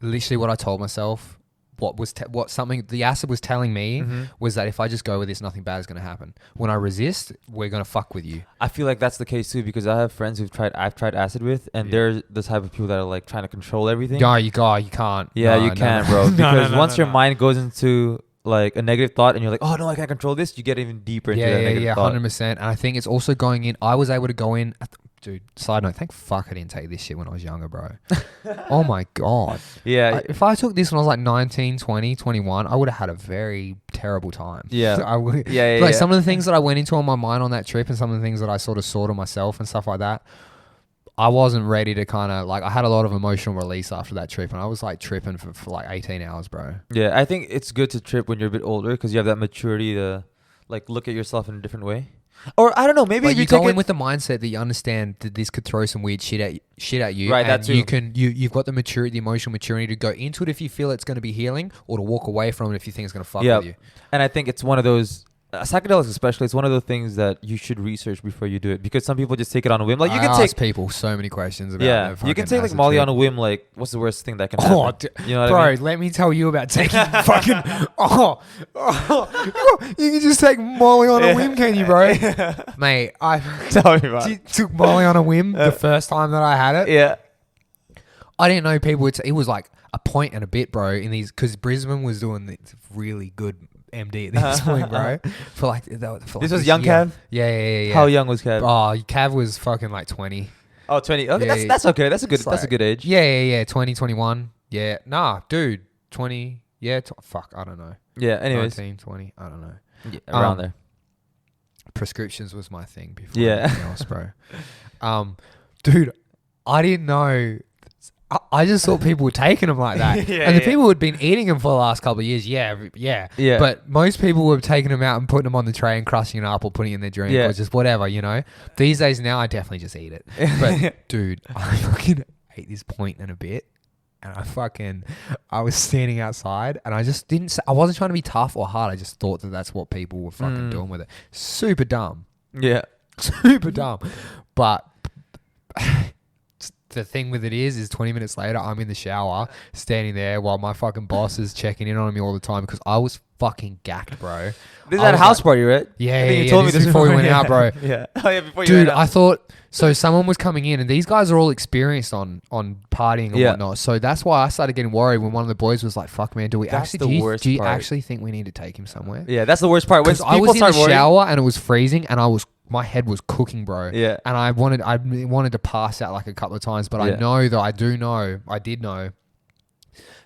literally, what I told myself. What something the acid was telling me was that if I just go with this, nothing bad is going to happen. When I resist, we're going to fuck with you. I feel like that's the case too because I have friends I've tried acid with, and they're the type of people that are like trying to control everything. No, you can't. Yeah, you can, bro. Because once your mind goes into like a negative thought, and you're like, oh no, I can't control this, you get even deeper into that negative thought. 100%. And I think it's also going in. I was able to go in. Dude, side note, thank fuck I didn't take this shit when I was younger, bro. Oh my God. Yeah. If I took this when I was like 19, 20, 21, I would have had a very terrible time. Yeah. Some of the things that I went into on my mind on that trip and some of the things that I sort of saw to myself and stuff like that, I wasn't ready to kind of like, I had a lot of emotional release after that trip and I was like tripping for like 18 hours, bro. Yeah, I think it's good to trip when you're a bit older because you have that maturity to like look at yourself in a different way. Or I don't know, maybe like you go in with the mindset that you understand that this could throw some weird shit at you. Right, and you've got the maturity, the emotional maturity to go into it if you feel it's going to be healing, or to walk away from it if you think it's going to fuck with you. And I think it's one of those psychedelics, especially. It's one of the things that you should research before you do it because some people just take it on a whim. Like you can ask people so many questions about. You can take like Molly on a whim. Like, what's the worst thing that can happen? You know what I mean? Let me tell you about taking fucking. You can just take Molly on a whim, can you, bro? Mate, I tell me about took Molly on a whim the first time that I had it. Yeah, I didn't know people would. It was like a point and a bit, bro. In these because Brisbane was doing this really good MD at this point, bro. This was young Cav? Yeah. How young was Cav? Oh, Cav was fucking like 20. Oh, 20. Okay, that's okay. That's a good age. Yeah. 20, 21. Yeah. Nah, dude. 20. Yeah. Fuck, I don't know. Yeah, anyways. 19, 20. I don't know. Yeah, around there. Prescriptions was my thing before anything else, bro. Dude, I didn't know. I just thought people were taking them like that. The people who had been eating them for the last couple of years, yeah. But most people were taking them out and putting them on the tray and crushing it up or putting it in their drink or just whatever, you know. These days now, I definitely just eat it. But dude, I fucking ate this point and a bit. And I was standing outside and I just I wasn't trying to be tough or hard. I just thought that that's what people were fucking doing with it. Super dumb. Yeah. Super dumb. But the thing with it is 20 minutes later, I'm in the shower, standing there while my fucking boss is checking in on me all the time because I was fucking gacked, bro. This is at a house party, right? Yeah, you told me this before we went out, bro. Yeah. Oh, yeah, before you Dude, I thought, so someone was coming in and these guys are all experienced on partying and whatnot. So that's why I started getting worried when one of the boys was like, fuck, man, do you actually think we need to take him somewhere? Yeah, that's the worst part. When I was in the shower and it was freezing and my head was cooking, bro. Yeah. And I wanted to pass out like a couple of times, but I did know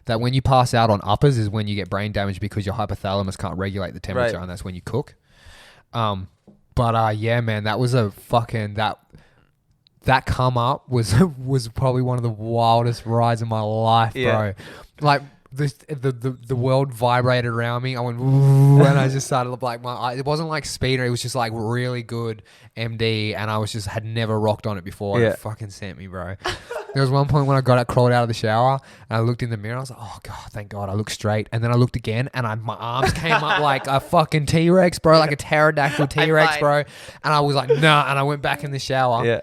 that when you pass out on uppers is when you get brain damage because your hypothalamus can't regulate the temperature and that's when you cook. Yeah, man, that was a fucking that come up was probably one of the wildest rides of my life, bro. Like the world vibrated around me. I went and I just started like it wasn't like speeder, it was just like really good MD, and I had never rocked on it before. It fucking sent me, bro. There was one point when I crawled out of the shower and I looked in the mirror. I was like, oh god, thank God I looked straight. And then I looked again and my arms came up like a fucking T-Rex, bro, like a pterodactyl T-Rex, bro. And I was like, nah, and I went back in the shower. Yeah.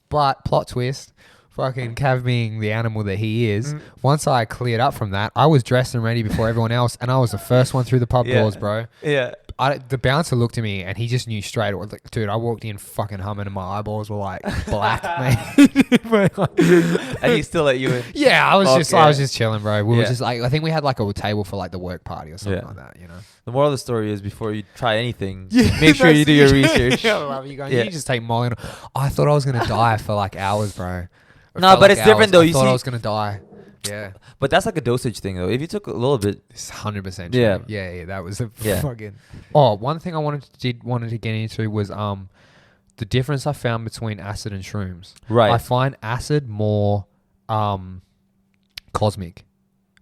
But plot twist, fucking Cav being the animal that he is, once I cleared up from that, I was dressed and ready before everyone else, and I was the first one through the pub doors, bro. Yeah. The bouncer looked at me and he just knew straight away. Like, dude, I walked in fucking humming and my eyeballs were like black, mate. And he still let you in? Yeah, I was just chilling, bro. We were just like, I think we had like a table for like the work party or something like that, you know. The moral of the story is before you try anything, make sure you do your research. I love you guys. You just take Molly. I thought I was going to die for like hours, bro. No, but it's different though. I thought I was going to die. Yeah. But that's like a dosage thing though. If you took a little bit. It's 100% true. Yeah. That was a fucking. One thing I wanted to get into was the difference I found between acid and shrooms. Right. I find acid more cosmic,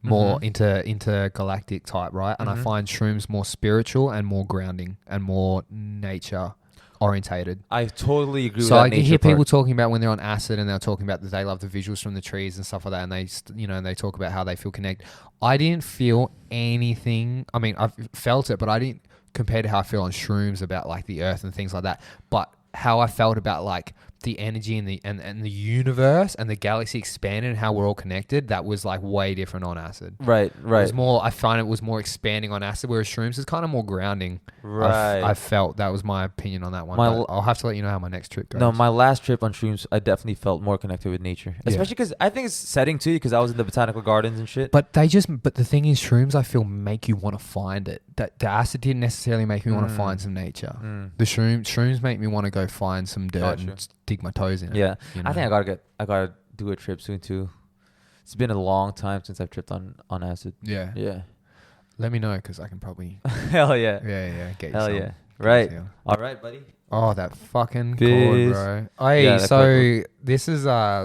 more intergalactic type, right? And I find shrooms more spiritual and more grounding and more nature orientated. I totally agree with that. So I can hear part. people talking about when they're on acid and they're talking about that they love the visuals from the trees and stuff like that, and they and they talk about how they feel connected. I didn't feel anything. I mean, I've felt it, but I didn't compare to how I feel on shrooms about like the earth and things like that. But how I felt about like the energy and the universe and the galaxy expanding and how we're all connected, that was like way different on acid. Right. It was more, I find it was more expanding on acid, whereas shrooms is kind of more grounding. Right. I felt that was my opinion on that one. I'll have to let you know how my next trip goes. No, my last trip on shrooms, I definitely felt more connected with nature, especially because I think it's setting too, because I was in the botanical gardens and shit. But the thing is, shrooms I feel make you want to find it. That the acid didn't necessarily make me want to find some nature. The shrooms make me want to go find some dirt and dig my toes in it. Yeah, you know? I think I gotta do a trip soon too. It's been a long time since I've tripped on acid. Yeah. Let me know because I can probably. Hell yeah. Yeah. Get you Hell some. yeah. Right. All right, buddy. Oh, that fucking chord, bro. Hey, so this is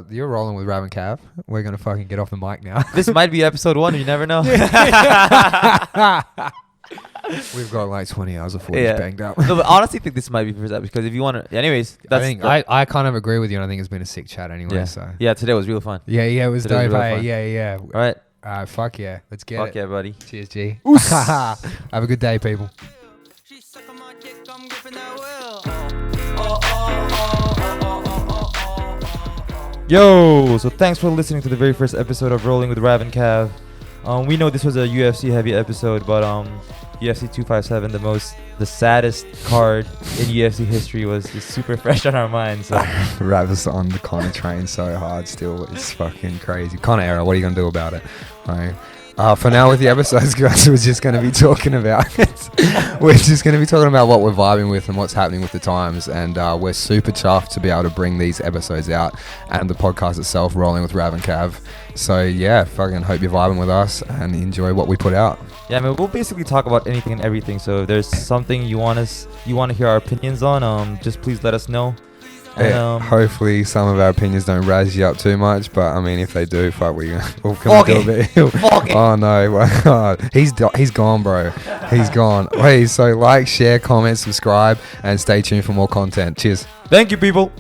you're rolling with Rav and Cav. We're gonna fucking get off the mic now. This might be episode 1. You never know. We've got like 20 hours of footage banged up. No, but honestly, I think this might be for that because if you want to, anyways, I kind of agree with you, and I think it's been a sick chat anyway. Yeah. So today was real fun. Yeah, it was dope. Fun. Yeah. All right. Fuck yeah, let's get it. Fuck yeah, buddy. Cheers, G. Have a good day, people. Yo, so thanks for listening to the very first episode of Rolling with Rav and Cav. We know this was a UFC heavy episode, but UFC 257, the saddest card in UFC history, was just super fresh on our minds. So. Rav is on the Conor train so hard still. It's fucking crazy. Conor era, what are you going to do about it? Right. For now with the episodes, guys, we're just going to be talking about we're just going to be talking about what we're vibing with and what's happening with the times, and we're super chuffed to be able to bring these episodes out and the podcast itself, Rolling with Rav and Cav. So yeah, fucking hope you're vibing with us and enjoy what we put out. Yeah, I mean, we'll basically talk about anything and everything, so if there's something you want to hear our opinions on, just please let us know. Yeah, hopefully some of our opinions don't razz you up too much, but I mean, if they do, we'll come do a bit. Oh no, he's gone, bro. He's gone. Hey, so like, share, comment, subscribe, and stay tuned for more content. Cheers. Thank you, people.